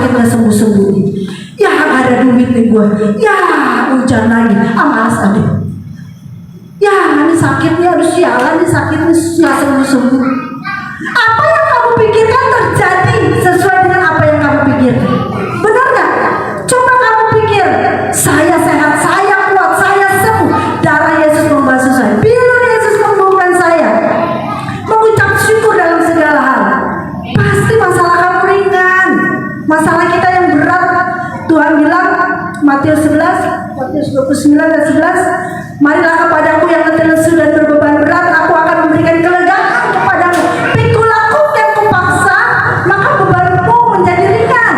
Speaker 1: sakit gak sembuh-sembuh. Ya gak ada duit nih gue. Ya hujan lagi, malas aduh. Ya ini sakitnya harus sialan, ini sakitnya gak sembuh-sembuh. Apa yang kamu pikirkan terjadi sesuai dengan apa yang kamu pikirkan. Benar gak? Coba kamu pikir, saya sehat, saya kuat, saya sembuh. Darah Yesus membasuh saya, biru Yesus membuka saya. Mengucap syukur dalam segala hal. Pasti masalah kamu ringan. Masalah kita yang berat, Tuhan bilang Matius 29 dan 11, marilah kepadaku yang letih lesu dan berbeban berat, aku akan memberikan kelegaan kepadamu. Pikulah kuk yang kupaksa, maka bebanmu menjadi ringan.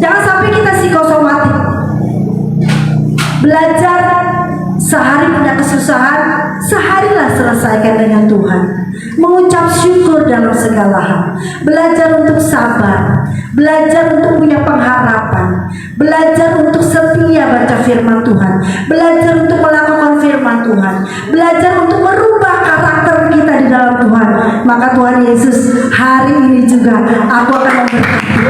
Speaker 1: Jangan sampai kita psikosomatik. Belajar sehari punya kesusahan, seharilah selesaikan dengan Tuhan. Mengucap syukur dalam segala hal. Belajar untuk sabar. Belajar untuk punya pengharapan. Belajar untuk setia baca firman Tuhan. Belajar untuk melakukan firman Tuhan. Belajar untuk merubah karakter kita di dalam Tuhan. Maka Tuhan Yesus, hari ini juga aku akan memberkati.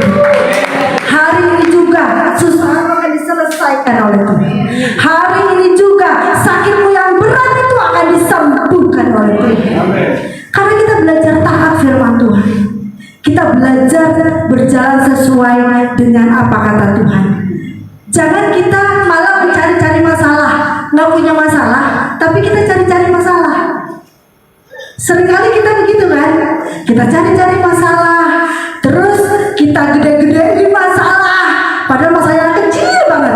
Speaker 1: Hari ini juga susah akan diselesaikan oleh Tuhan. Hari ini juga sakitmu yang berat itu akan disembuhkan oleh Tuhan. Karena kita belajar taat firman Tuhan. Kita belajar berjalan sesuai dengan apa kata Tuhan. Jangan kita malah mencari-cari masalah. Nggak punya masalah, tapi kita cari-cari masalah. Seringkali kita begitu kan. Kita cari-cari masalah, terus kita gede-gedein masalah. Padahal masalahnya kecil banget.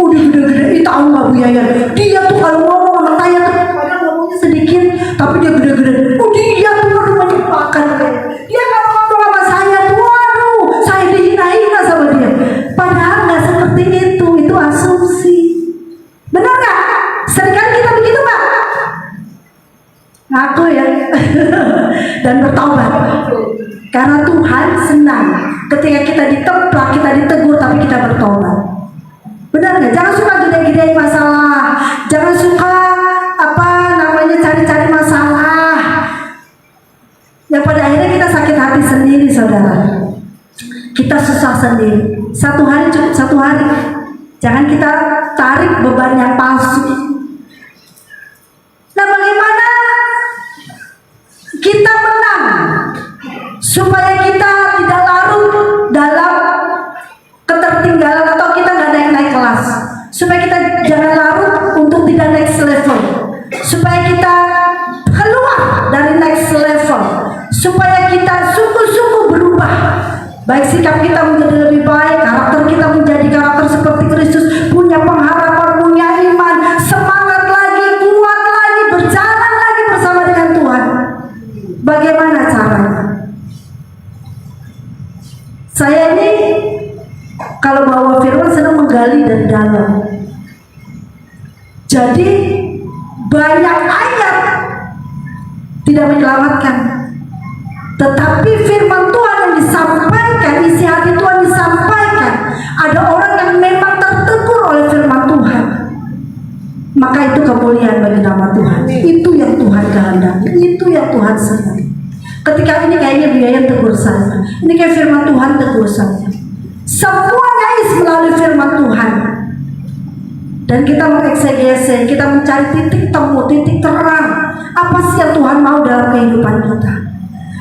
Speaker 1: Udah gede-gedein, tahu nggak Bu Yayan? Dia tuh kalau ngomong sama saya tuh padahal ngomongnya sedikit, tapi dia gede-gede. Dia tuh baru menyepakkan. Dia kalau ngomong sama saya tuh, waduh, saya dihina-hina sama dia. Padahal nggak seperti itu asumsi. Benar nggak? Seringkali kita begitu Pak. Ngaku ya. Dan bertobat. Karena Tuhan senang ketika kita diteprak, kita ditegur, tapi kita bertobat. Benar nggak? Jangan suka gede-gedein masalah. Jangan suka cari-cari masalah. Yang pada akhirnya kita sakit hati sendiri, saudara. Kita susah sendiri. Satu hari cukup satu hari. Jangan kita tarik beban yang palsu. Nah, bagaimana kita menang supaya kita tidak larut dalam ketertinggalan atau kita nggak naik kelas, supaya kita jangan larut untuk tidak next level, supaya kita keluar dari next level, supaya kita sungguh-sungguh berubah, baik sikap kita menjadi lebih baik, karakter kita menjadi karakter seperti Kristus, punya pengharapan, punya iman, semangat lagi, kuat lagi, berjalan lagi bersama dengan Tuhan. Bagaimana caranya? Saya ini kalau bawa firman senang menggali dari dalam. Jadi banyak ayat tidak menyelamatkan, tetapi firman Tuhan yang disampaikan, isi hati Tuhan disampaikan. Ada orang yang memang tertegur oleh firman Tuhan, maka itu kemuliaan bagi nama Tuhan. Itu yang Tuhan kehendaki, itu yang Tuhan senang. Ketika ini kayaknya biaya tegur saya, ini kayak firman Tuhan tegur saya. Semuanya melalui firman Tuhan. Dan kita mengeksegese, kita mencari titik temu, titik terang. Apa sih yang Tuhan mau dalam kehidupan kita?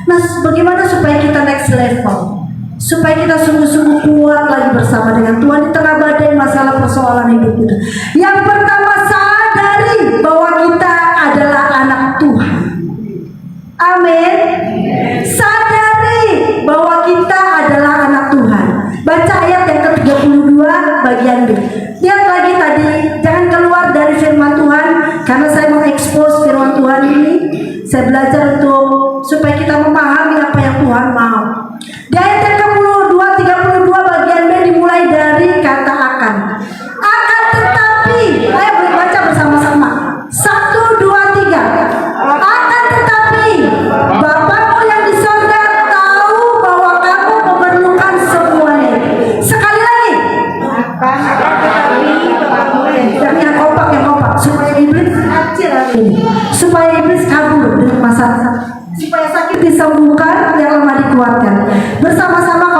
Speaker 1: Nah, bagaimana supaya kita next level? Supaya kita sungguh-sungguh kuat lagi bersama dengan Tuhan di tengah badai masalah persoalan hidup kita. Yang pertama, sadari bahwa kita adalah anak Tuhan. Amin. Sadari bahwa kita adalah anak Tuhan. Baca ayat yang ke-32 bagian B. Lihat lagi tadi, jangan keluar dari firman Tuhan, karena saya mengekspos firman Tuhan ini. Saya belajar untuk supaya kita memahami apa yang Tuhan mau. Di ayat yang ke-32 bagian B dimulai dari kata akan. Akan tetapi, ayo baca bersama-sama. 1, 2, 3. Akan tetapi, Bapakmu yang di surga tahu bahwa kamu memerlukan semuanya. Sekali lagi. Akan tetapi, Bapakmu yang kompak supaya iblis kacir lagi. Supaya iblis kabur dari masalah. Supaya sakit disembuhkan, yang lemah dikuatkan. Bersama-sama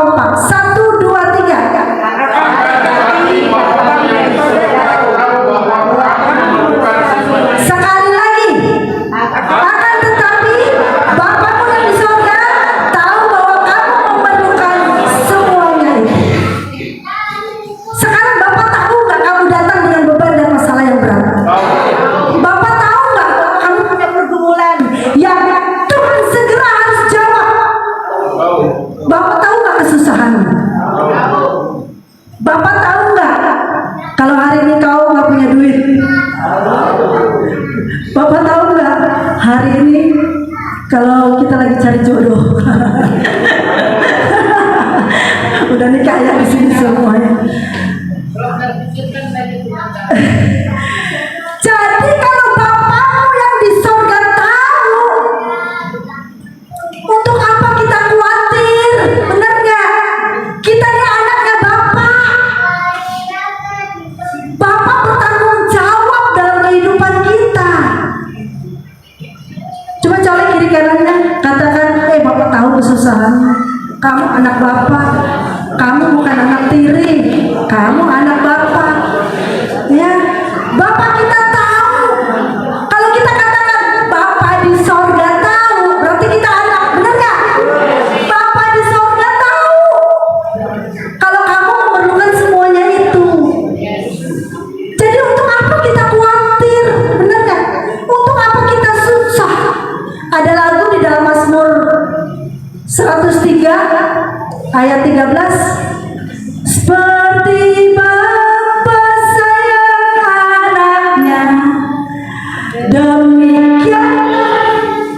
Speaker 1: Bapak tahu nggak kalau hari ini kau nggak punya duit? Bapak tahu nggak hari ini kalau kita lagi cari jodoh? Udah nikah ya di sini semuanya. Jadi kalau bapakmu yang di surga tahu, untuk apa kita khawatir? Benar nggak? Kita ini anaknya bapak. Bapak bertanggung jawab dalam kehidupan kita. Coba colek kiri kanannya, katakan, bapak tahu kesusahan. Kamu anak bapak. Kamu bukan anak tiri. Kamu anak bapak. Ya, bapak kita tahu. Kalau kita katakan bapak di sorga tahu, berarti kita anak, benar nggak? Bapak di sorga tahu. Kalau kamu memerlukan semuanya itu. Jadi untuk apa kita khawatir, benar nggak? Untuk apa kita susah? Ada lagu di dalam Mazmur 103 ayat 13. Seperti Bapa sayang anaknya, demikian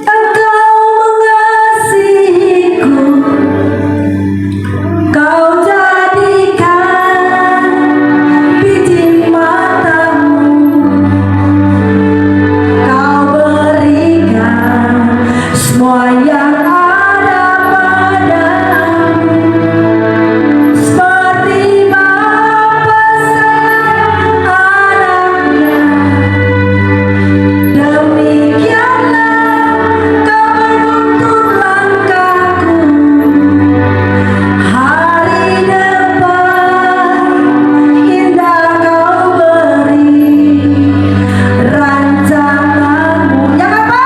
Speaker 1: Engkau mengasihiku. Kau jadikan biji matamu, Kau berikan semua yang ada padamu. Seperti Bapa sayang anaknya, demikianlah Kau menuntun langkahku. Hari depan indah Kau beri rancanganmu. Yang apa?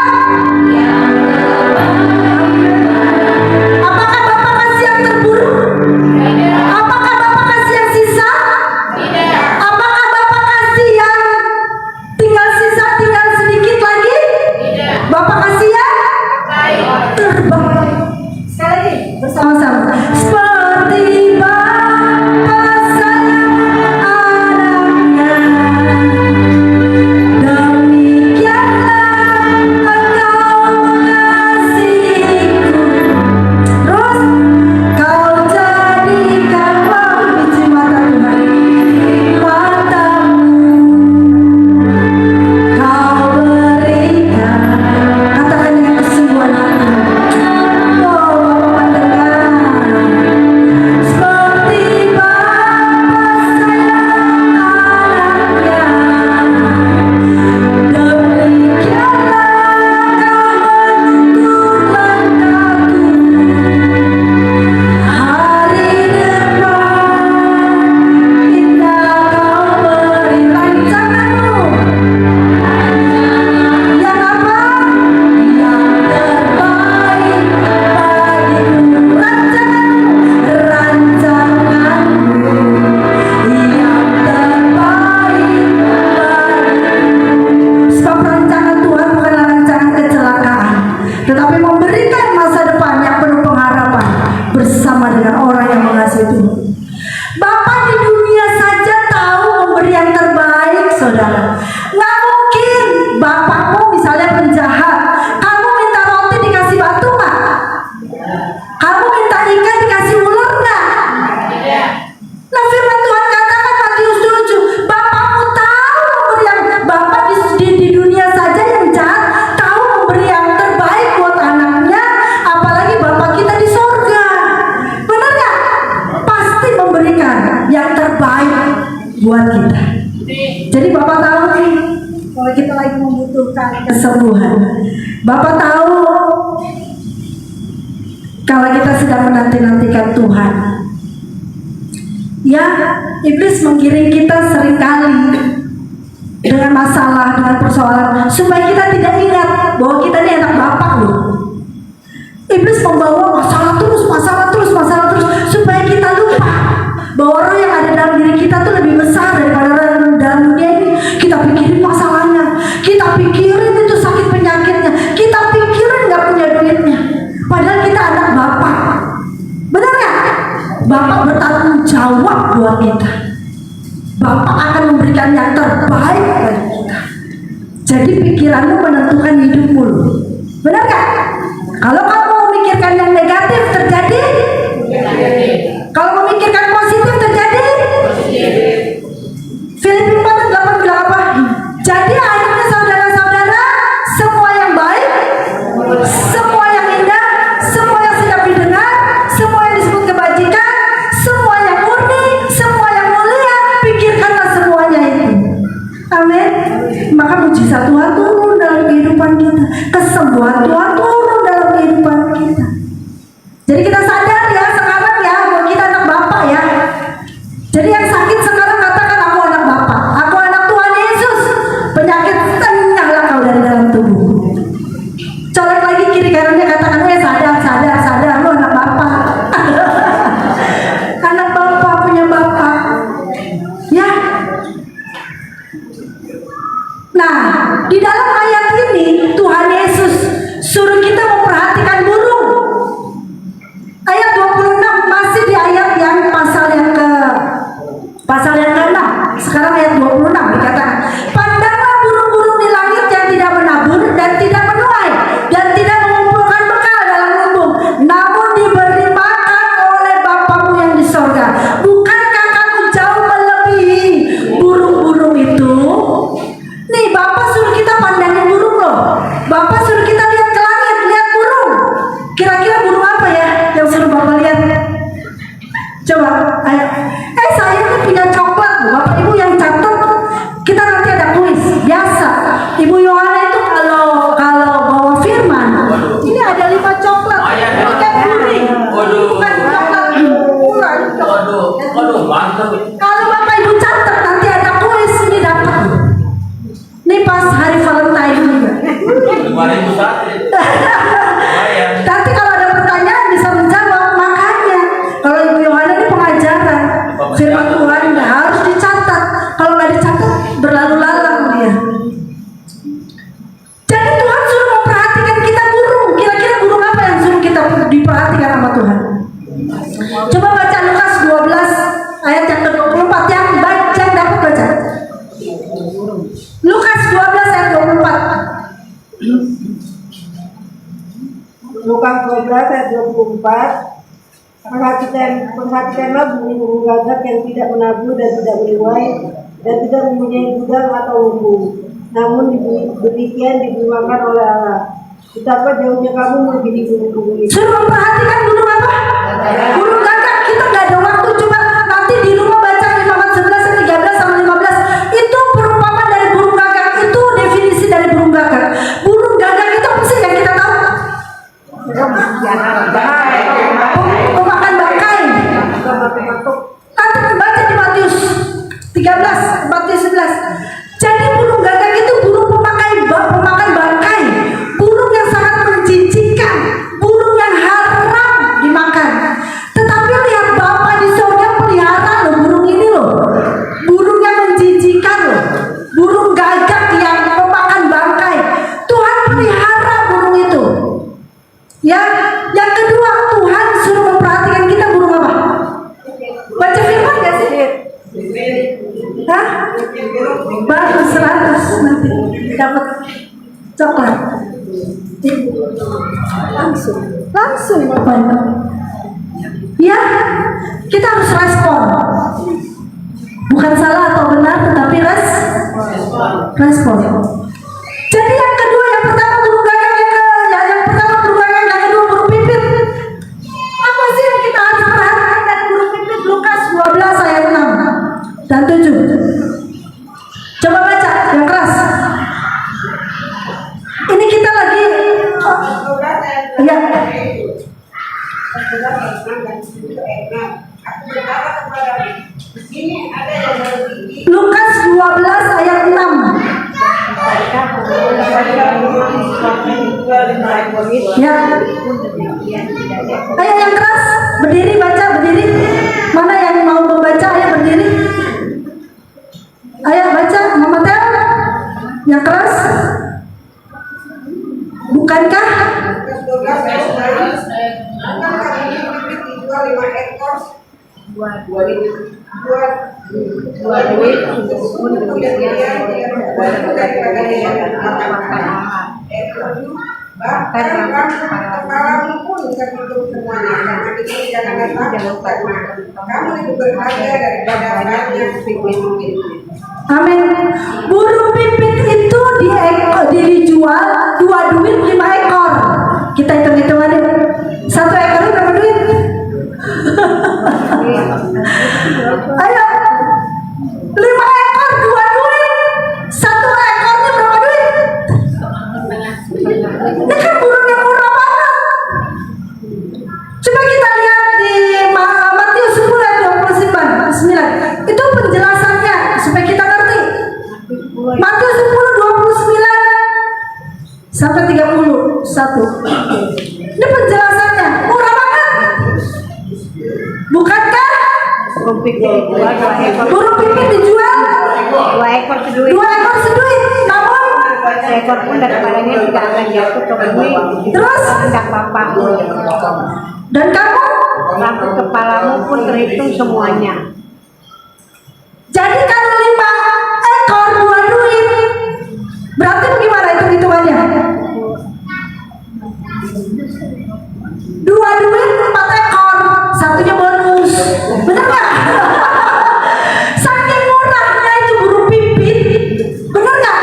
Speaker 1: Apakah Bapak kasih yang terburuk? Apakah Bapak kasih yang sisa? Apakah Bapak kasih yang tinggal sisa, tinggal sedikit lagi? Bapak kasih yang terbaik. Sekali lagi bersama-sama. Seperti Bapa sayang anaknya, demikianlah Engkau mengasihiku. Terus Kau jadikan biji mata Tuhan, matamu Kau berikan. Katakan dengan kesungguhan hati. Oh, Bapak mendengar. Seperti Bapa sayang anaknya, demikianlah Kau menuntun langkahku. Hari depan indah Kau beri rancanganmu. Yang apa? Yang terbaik bagiku. Rancanganmu yang terbaik bagiku. Sebab rancangan Tuhan bukanlah rancangan kecelakaan, tetapi memberikan masa depan yang penuh pengharapan bersama dengan orang yang mengasihi Tuhan. Bapak di dunia saja tahu memberi yang terbaik, saudara. Nggak mungkin bapakmu misalnya penjahat, kamu minta roti dikasih batu nggak? Kamu minta ikan dikasih ular nggak? Nah, firman Tuhan katakan Matius 7, Bapakmu tahu memberi yang Bapak di dunia saja yang jahat tahu memberi yang terbaik buat anaknya, apalagi Bapak kita di sorga. Benar nggak? Pasti memberikan yang terbaik buat kita. Jadi Bapak tahu nih, kalau kita lagi membutuhkan kesembuhan, Bapak tahu kalau kita sedang menanti-nantikan Tuhan. Ya, iblis menggiring kita seringkali dengan masalah, dengan persoalan, supaya kita tidak ingat bahwa kita ini anak Bapak loh. Iblis membawa masalah terus, supaya kita lupa bahwa orang yang ada dalam diri kita tuh lebih besar daripada orang dalam dunia ini. Kita pikirin masalahnya, kita pikirin itu sakit penyakitnya, kita pikirin nggak punya duitnya. Padahal kita anak Bapak. Benar nggak? Bapak bertanggung jawab buat kita. Bapak akan memberikan yang terbaik bagi kita. Jadi pikiranmu menentukan hidupmu. Benar gak? Kalau kamu memikirkan yang negatif terjadi. Kalau memikirkan positif terjadi. Filipi 4:8 bilang apa? Jadi akhirnya saudara-saudara, semua yang baik, semua yang indah, semua yang sedap didengar, semua yang disebut kebajikan, semua yang murni, semua yang mulia, pikirkanlah semuanya itu. Amin. Maka mujizat Tuhan turun dalam kehidupan kita, kesembuhan Tuhan turun dalam kehidupan kita. Jadi kita sadar ya sekarang ya, bahwa kita anak Bapak ya. Jadi yang sakit sekarang katakan, aku anak Bapak, aku anak Tuhan Yesus. Penyakit enyahlah kau dari dalam tubuh. Colek lagi kiri kanannya, katakan, sadar, lu anak Bapak. Anak Bapak punya Bapak. Ya. Nah, di dalam ayat ini Tuhan Yesus suruh kita memperhatikan burung. Ayat 26 masih di ayat yang pasal yang ke-6. Sekarang ayat 26 dikatakan, pandanglah burung-burung di langit yang tidak menabur dan tidak menuai dan tidak mengumpulkan bekal dalam lumbung, namun diberi makan oleh Bapakmu yang di sorga. Bukankah kamu jauh melebihi burung-burung itu? Nih Bapak suruh kita pandangin burung loh. Bapak suruh kita lihat ke langit, lihat burung. Kira-kira burung apa ya yang suruh Bapak lihat? Coba, ayo. Saya ini punya coklat loh, Bapak Ibu yang catat. Kita nanti ada kuis biasa. Ibu Yohana itu kalau bawa firman, ini ada 5 coklat. Ini kan kuning, bukan coklat ukuran.
Speaker 3: Waduh, mantap.
Speaker 1: Kalau Bapak Ibu catat nanti ada kuis, ini dapat. Ini pas hari Valentine juga.
Speaker 3: 2001.
Speaker 1: Nanti kalau ada pertanyaan bisa menjawab. Makanya kalau Ibu Yohana ini pengajaran firman Tuhan harus dicatat. Kalau nggak dicatat berlalu lalang dia. Jadi Tuhan suruh memperhatikan kita burung. Kira-kira burung apa yang suruh kita diperhatikan sama Tuhan? Coba baca Lukas 12 ayat yang ke-24. Yang dapat baca Lukas 12 ayat 24.
Speaker 4: Lukas 12 ayat 24. Perhatikanlah burung-burung gagak yang tidak menabur dan tidak menuai dan tidak mempunyai gudang atau lumbung, namun demikian diberi makan oleh Allah. Betapa jauhnya kamu melebihi burung-burung itu.
Speaker 1: Suruh memperhatikan burung apa? Burung gagak. Kita nggak ada waktu, cuma nanti di rumah baca Imamat 11 13 sama 15. Itu perumpamaan dari burung gagak. Itu definisi dari burung gagak. Burung gagak itu apa sih yang kita tahu? Pemakan bangkai. Nanti baca di Matius 13, Matius 11. Jadi burung gagak itu burung pemakan bangkai, burung yang sangat menjijikkan, burung yang haram dimakan. Tetapi lihat Bapak di sorga pelihara loh burung ini loh, burung yang menjijikkan loh, burung gagak yang pemakan bangkai. Tuhan pelihara burung itu. Ya, yang kedua Tuhan suruh memperhatikan kita burung apa? Baca firman gak sih? Hah? Bagus 100 nanti dapat coklat. Langsung Bapak Ibu. Ya, kita harus respon. Bukan salah atau benar, tetapi respon. Jadi yang kedua, yang pertama burung gagak, yang pertama burung gagak, yang kedua burung pipit. Apa sih yang kita harus perhatikan dari burung pipit? Lukas 12 ayat 6 dan 7. Coba baca yang keras. Ini kita lagi ya. Lukas 12 ayat 6. Ya. Ayo yang keras, berdiri baca, berdiri. Mana yang mau membaca, ayo berdiri. Ayo baca, Mama Tel. Yang keras. Bukankah?
Speaker 4: dua duit pun demikian bahkan kepalamu pun tertutup semuanya karena itu jangan lupa kamu itu berharga daripada banyak pipit.
Speaker 1: Amin. Burung pipit itu dijual 2 duit 5 ekor. Kita hitung-hitungan deh. 1 ekornya berapa duit? Ayo. 5 ekor 2 duit. 1 ekornya berapa duit? Ini kan burung yang murah banget. Coba kita lihat di Matius 10 ayat 29. Itu penjelasannya supaya kita ngerti. Matius 10 29 sampai 31. Ini penjelasannya murah banget. Bukankah? Burung pipit dijual
Speaker 4: 2 ekor seduit.
Speaker 1: 2 ekor seduit. Namun
Speaker 4: Seekor pun daripadanya tidak akan jatuh ke bumi.
Speaker 1: Terus?
Speaker 4: Hendak bapakmu.
Speaker 1: dan kamu,
Speaker 4: Rambut kepalamu pun terhitung semuanya.
Speaker 1: jadi kalau 5 ekor 2 duit, berarti bagaimana hitung-hitungannya? 2 duit 4 ekor, satunya bonus. Bener nggak? Saking murahnya itu burung pipit, bener nggak?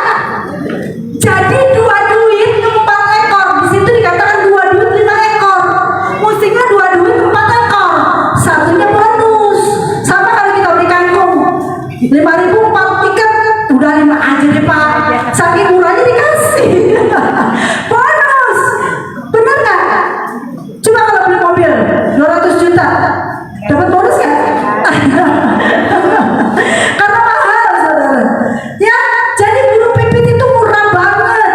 Speaker 1: Jadi 2 duit 4 ekor, di situ dikatakan 2 duit 5 ekor. Musiknya 2 duit 4 ekor, satunya bonus. Sama kalau kita beli kangkung 5.000 4 tiket, udah 5 aja deh Pak. Saking murahnya dikasih. Bonus, bener nggak? Coba kalau beli mobil 200 juta, dapat bonus nggak? Karena mahal, saudara. Ya, jadi burung pipit itu murah banget.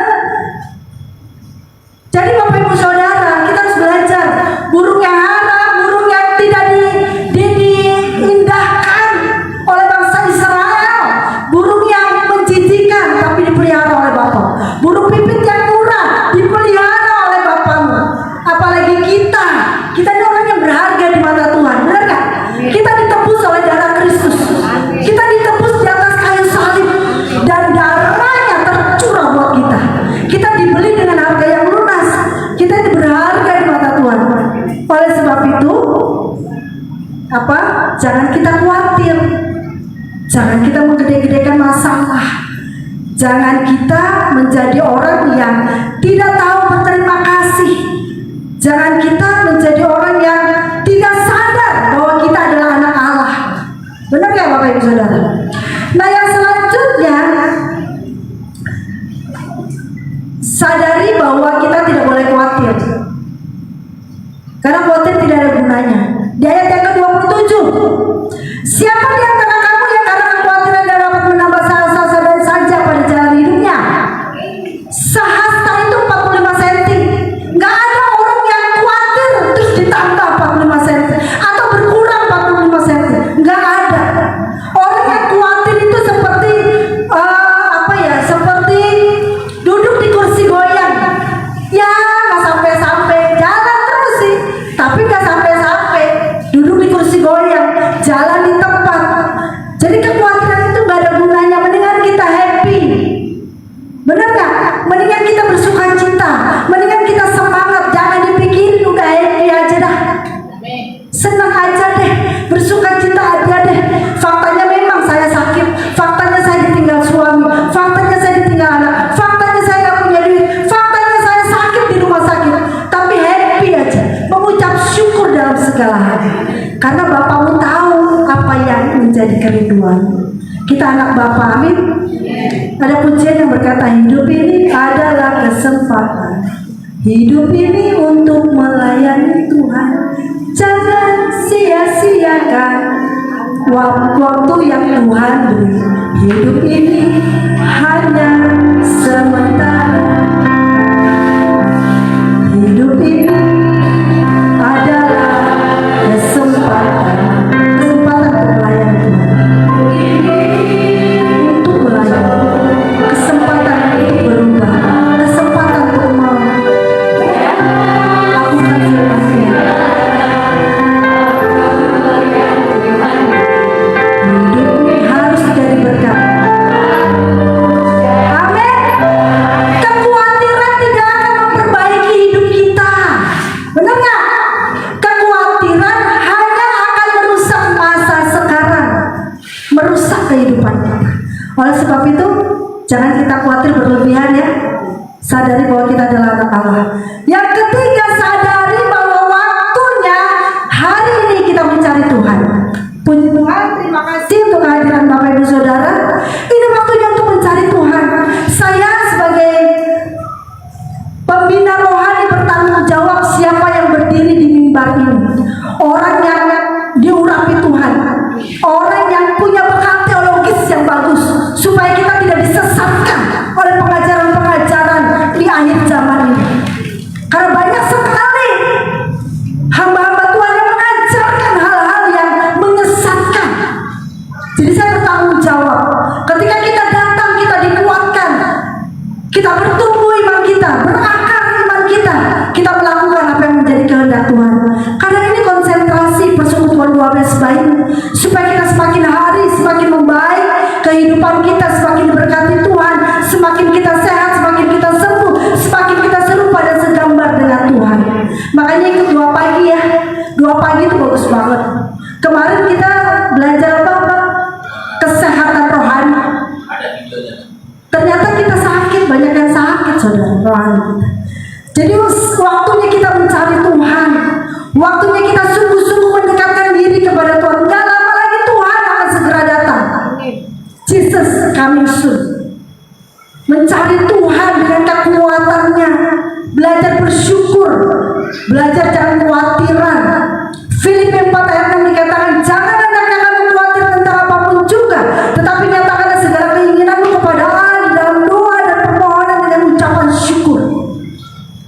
Speaker 1: Jadi Bapak Ibu Saudara, kita harus belajar. Burung yang haram, burung yang tidak diindahkan oleh bangsa Israel, burung yang menjijikan tapi dipelihara oleh Bapak. Burung pipit yang murah dipelihara oleh Bapakmu. Apalagi kita ini orang yang berharga di mata Tuhan, benar nggak? Kita ditebus oleh darah Kristus. Kita ditebus di atas kayu salib dan darahnya tercurah buat kita. Kita dibeli dengan harga yang lunas. Kita berharga di mata Tuhan. Oleh sebab itu, jangan kita khawatir. Jangan kita menggede-gedekan masalah. Jangan kita menjadi orang yang tidak tahu berterima kasih. Jangan kita menjadi orang yang tidak sadar bahwa kita adalah anak Allah. Benar nggak Bapak Ibu Saudara? Nah, yang selanjutnya, sadari bahwa kita tidak boleh khawatir. Karena khawatir tidak ada gunanya. Di ayat yang ke-27, siapa di antara kamu yang karena kekhawatiran dan dapat menambah sahasta saja pada jalan hidupnya? Sahasta itu 45 cm. Nggak ada orang yang khawatir terus ditambah 45 cm atau berkurang 45 cm. Nggak ada. Orang yang khawatir itu seperti seperti duduk di kursi goyang. Ya nggak sampai-sampai, jalan terus sih, tapi nggak sampai-sampai. Duduk di kursi goyang, jalan di tempat. Jadi kekhawatiran itu nggak ada gunanya. Mendingan kita happy. Bener nggak? Mendingan kita bersuka cita, mendingan kita semangat, jangan dipikirin, udah happy aja dah, senang aja deh, bersuka cita aja deh. Faktanya memang saya sakit, faktanya saya ditinggal suami, faktanya saya ditinggal anak, faktanya saya nggak punya duit, faktanya saya sakit di rumah sakit, tapi happy aja, mengucap syukur dalam segala hal, karena Bapakmu tahu apa yang menjadi kerinduan. Kita anak Bapa, amin. Ada pujian yang berkata, hidup ini adalah kesempatan. Hidup ini untuk melayani Tuhan. Jangan sia-siakan waktu yang Tuhan beri. Hidup ini hanya sementara. Hidup ini adalah kesempatan untuk melayani Tuhan. Untuk melayani, kesempatan untuk berubah, kesempatan untuk melakukan firman-Nya. Jangan kita khawatir berlebihan ya. Sadari bahwa kita adalah anak Allah. Yang ketiga, sadari bahwa waktunya hari ini kita mencari Tuhan. Puji Tuhan, terima kasih untuk kehadiran Bapak Ibu Saudara. Ini waktunya untuk mencari Tuhan. Saya sebagai pembina rohani bertanggung jawab siapa yang berdiri di mimbar ini. Orang yang diurapi Tuhan, orang yang punya bekal teologis yang bagus, supaya kita tidak disesatkan oleh pengajaran-pengajaran di akhir zaman ini. Karena banyak sekali hamba-hamba Tuhan yang mengajarkan hal-hal yang menyesatkan. Jadi saya bertanggung jawab. Ketika kita datang, kita dikuatkan, kita bertumbuh iman kita, berakar iman kita melakukan apa yang menjadi kehendak Tuhan. Karena ini konsentrasi persekutuan 12 baik, supaya kita semakin hari semakin membaik, kehidupan kita semakin diberkati Tuhan, semakin kita sehat, semakin kita sembuh, semakin kita serupa dan segambar dengan Tuhan. Makanya ikut 2 pagi ya. 2 pagi itu bagus banget. Kemarin kita belajar apa? Kesehatan rohani.
Speaker 3: Ada videonya.
Speaker 1: Ternyata kita sakit, banyak yang sakit saudara rohani kita. Jadi waktunya kita mencari Tuhan, waktunya kita sungguh-sungguh mendekatkan diri kepada Tuhan. Gak lama lagi Tuhan akan segera datang. Jesus coming soon. Mencari Tuhan dengan kekuatannya, belajar bersyukur, belajar jangan khawatiran. Filipi 4 ayat 6 dikatakan, jangan hendaknya kamu khawatir tentang apapun juga, tetapi nyatakanlah segala keinginanmu kepada Allah di dalam doa dan permohonan dengan ucapan syukur.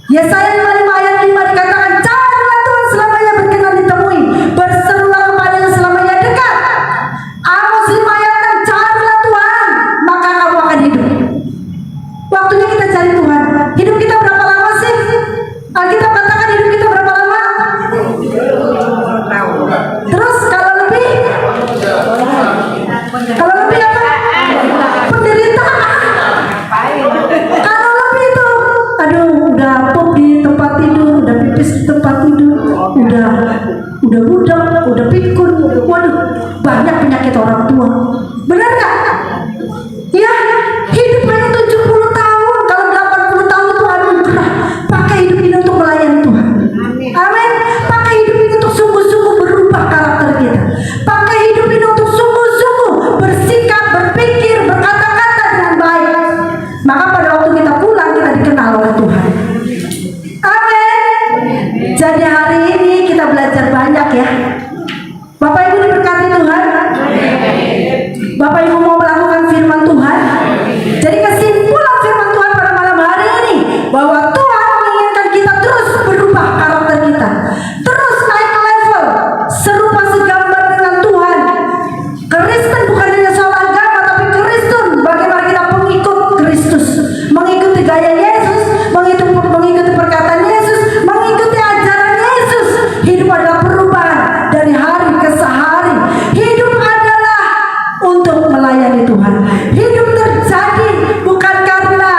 Speaker 1: Yesaya 55 ayat 5 dikatakan, carilah Tuhan selamanya berkenan ditemui, berserulah kepadanya selamanya dekat. Amos 5 ayat 6, carilah Tuhan maka kamu akan hidup. Waktunya kita cari Tuhan. Hidup kita berapa lama sih? Alkitab katakan hidup kita berapa lama? Terus kalau lebih apa? Penderitaan. Kalau lebih itu, aduh, udah pup di tempat tidur, udah pipis di tempat tidur, udah budak, udah pikun, waduh, banyak penyakit orang tua. Benar nggak? Ya, hidup hanya 70 tahun, kalau 80 tahun itu anugerah. Pakai hidup ini untuk melayani Tuhan. Amin. Pakai hidup ini untuk sungguh-sungguh berubah karakter kita. Pakai hidup ini untuk sungguh-sungguh bersikap, berpikir, berkata-kata dengan baik. Maka pada waktu kita pulang, kita dikenal oleh Tuhan. Amin. Jadi hari ini kita belajar banyak ya. Bapak Ibu diberkati Tuhan. Bapak Ibu mau melakukan firman Tuhan. Jadi kesimpulan firman Tuhan pada malam hari ini, bahwa Tuhan menginginkan kita terus berubah karakter kita, terus naik level, serupa segambar dengan Tuhan. Kristen bukan hanya soal agama, tapi Kristen bagaimana kita pengikut Kristus, mengikuti gaya Yesus, mengikuti perkataan Yesus, mengikuti ajaran Yesus. Hidup adalah perubahan dari hari ke hari. Hidup adalah untuk melayani Tuhan. Hidup terjadi bukan karena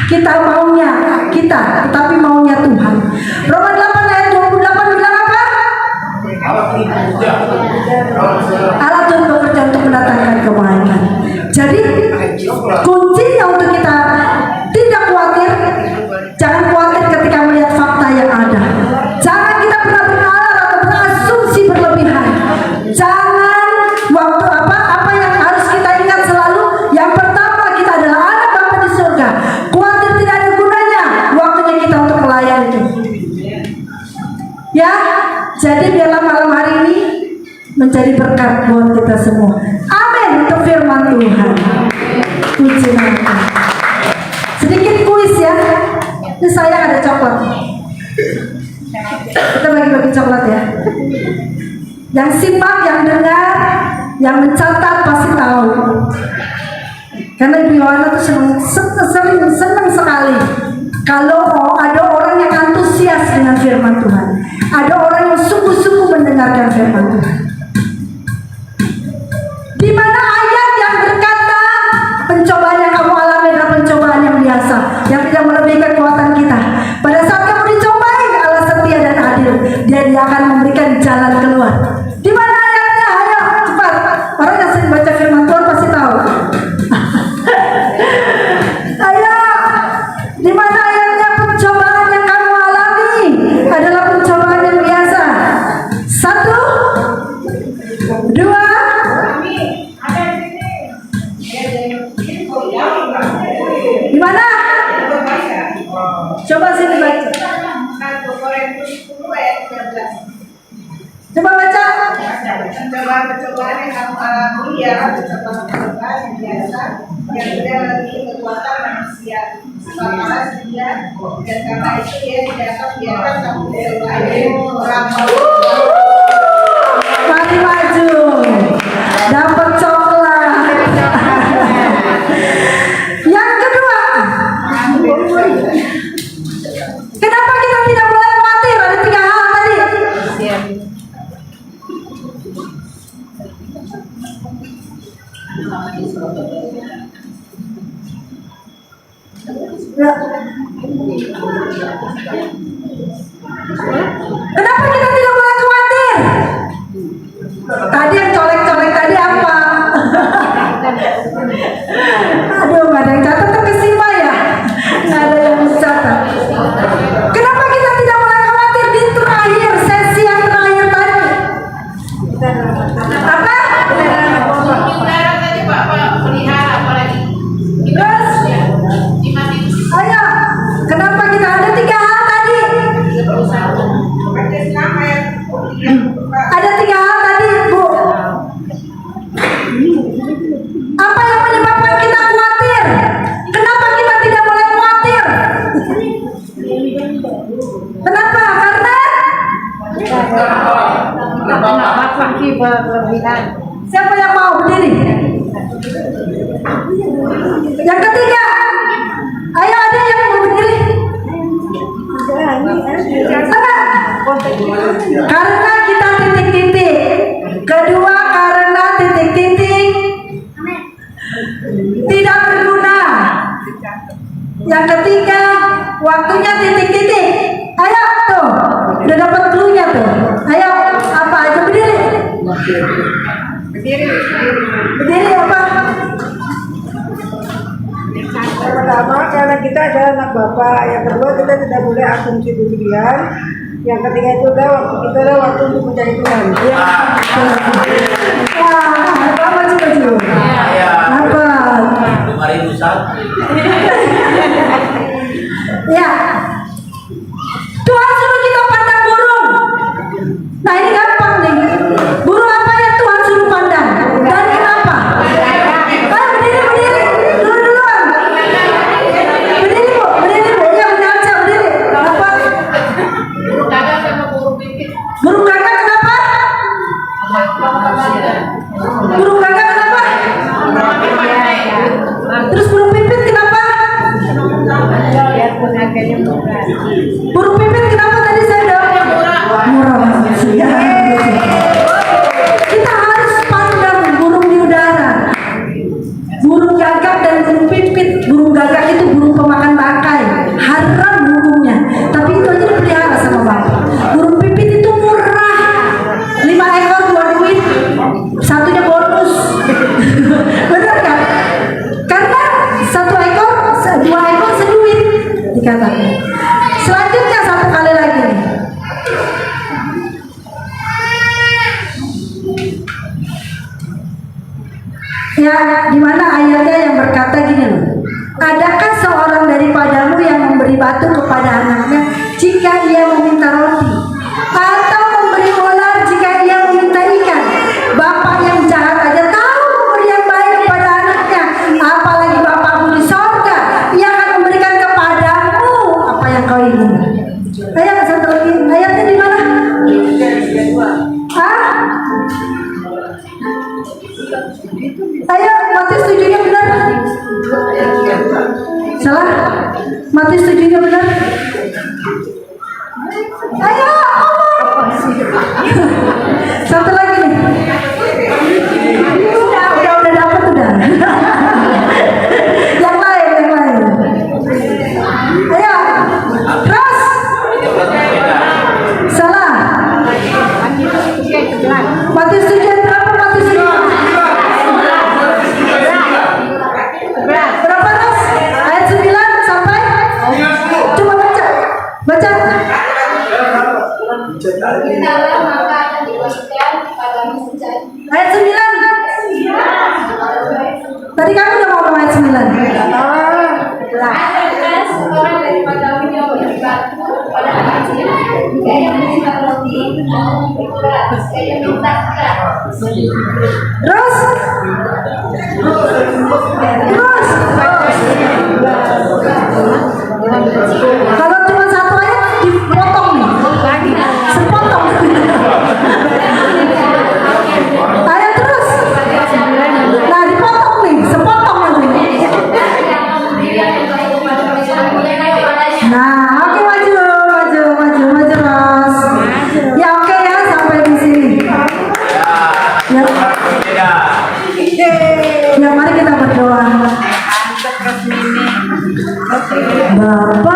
Speaker 1: kita maunya kita, tetapi maunya Tuhan. Roma 8 ayat 28 bilang apa? Allah turut bekerja untuk mendatangkan kebaikan. Jadi kuncinya untuk kita tidak khawatir. Jangan khawatir ketika melihat fakta yang ada. Jangan kita pernah bernalar atau berasumsi berlebihan. Jangan waktu apa yang harus kita ingat selalu. Yang pertama, kita adalah anak Bapa di surga. Khawatir tidak ada gunanya. Waktunya kita untuk melayani. Ya, jadi biarlah malam hari ini menjadi berkat buat kita semua. Amin. Untuk firman Tuhan. Puji nama. Sedikit kuis ya. Ini saya ada coklat. Kita bagi-bagi coklat ya. Yang simak, yang dengar, yang mencatat pasti tahu. Karena Ibu Yohana itu senang sekali kalau ada orang yang antusias dengan firman Tuhan. Ada orang yang sungguh-sungguh mendengarkan firman Tuhan. Di mana ayat yang berkata pencobaan yang kamu alami adalah pencobaan yang biasa, yang tidak melebihi kekuatan kita. Pada saat kamu dicobai, Allah setia dan adil. Dia akan memberikan jalan keluar. Di mana ayatnya? Ayo cepat. Orang yang sering baca firman Tuhan pasti tahu.
Speaker 4: percobaan yang kamu alami ya percobaan yang biasa yang tidak lagi kekuatan manusia. Karena dia dan karena itu dia tidak akan biarkan kamu dari orang
Speaker 1: Mari maju, dapat coklat. Yang kedua, kenapa kita tidak boleh khawatir? Ada 3 hal tadi. Kenapa kita tidak boleh khawatir? Tadi yang colek-colek tadi apa? Aduh, nggak ada yang catat terkesima ya? Nggak ada yang catat. Kenapa kita tidak boleh khawatir di terakhir sesi yang terakhir tadi? Apa?
Speaker 5: Udara tadi Bapak pelihara apalagi
Speaker 1: Terus? Ayo, kenapa kita ada 3 hal tadi? Ada 3 hal tadi, Bu. Apa yang menyebabkan kita khawatir? Kenapa kita tidak boleh khawatir? Kenapa? Karena siapa yang mau berdiri? Yang ketiga, ayo ada yang mau berdiri? Sana. Karena kita titik-titik. Kedua, karena titik-titik tidak berguna. Yang ketiga, waktunya titik-titik. Ayo tuh, udah dapat clue-nya tuh. Ayo, apa aja berdiri? Berdiri apa?
Speaker 4: Yang pertama karena kita adalah anak bapak, yang kedua kita tidak boleh asumsi berlebihan, yang ketiga itu adalah waktu kita adalah waktu untuk mencari Tuhan.
Speaker 1: Wah, apa maju-maju? Apa?
Speaker 3: 5.001.
Speaker 1: Ya, Tuhan suruh kita pandang burung. Nah ini gampang nih. Burung apa yang Tuhan suruh pandang? Dan kenapa? Ayo berdiri, duluan. Berdiri bu, ya udah aja berdiri. Kenapa?
Speaker 5: burung gagak sama burung pipit.
Speaker 1: Burung gagak kenapa? Burung gagak kenapa? Terus burung pipit kenapa? Burung pipit kenapa tadi saya bilang? Murah. Ya. Kita harus pandang burung di udara. Burung gagak dan burung pipit. Burung gagak itu burung pemakan bangkai. Haram burungnya. Tapi itu aja dipelihara sama bapak. Burung pipit itu murah. 5 ekor 2 duit. Satunya bonus. Benar kan? Karena 1 ekor, 2 ekor seduit dikatakan. Selanjutnya 1 kali lagi nih. Ya, di mana ayatnya yang berkata gini loh. Adakah seorang daripadamu yang memberi batu kepada anaknya jika ia meminta roti, atau memberi ular jika ia meminta ikan? Bapak yang jahat aja tahu memberi yang baik kepada anaknya, apalagi Bapakmu di sorga, ia akan memberikan kepadamu apa yang kau ingin. Ayat 1 lagi, ayatnya di mana? Hah? Ayo, Matius 7-nya benar? Salah? Matius 7-nya benar? Ayo, satu lagi nih. Udah dapat udah. Yang lain. Ayo, terus. Salah. Matius 7 berapa? Matius 7 berapa terus? Ayat 9 sampai? Coba baca.
Speaker 5: Mintalah maka akan diberikan kepadamu secara
Speaker 1: Ayat 9. Tadi kamu udah ngomong ayat 9.
Speaker 5: adakah seorang daripadamu yang memberi batu kepada anaknya jika ia meminta roti, mau memberi ular jika ia minta ikan?
Speaker 1: Terus? Kalau cuma satu ayat dipotong nih. Sepotong. Ayo terus. Nah dipotong nih, sepotong lagi. Nah, oke maju terus. Ya oke ya sampai di sini. Ya. Ya mari kita berdoa. Bapak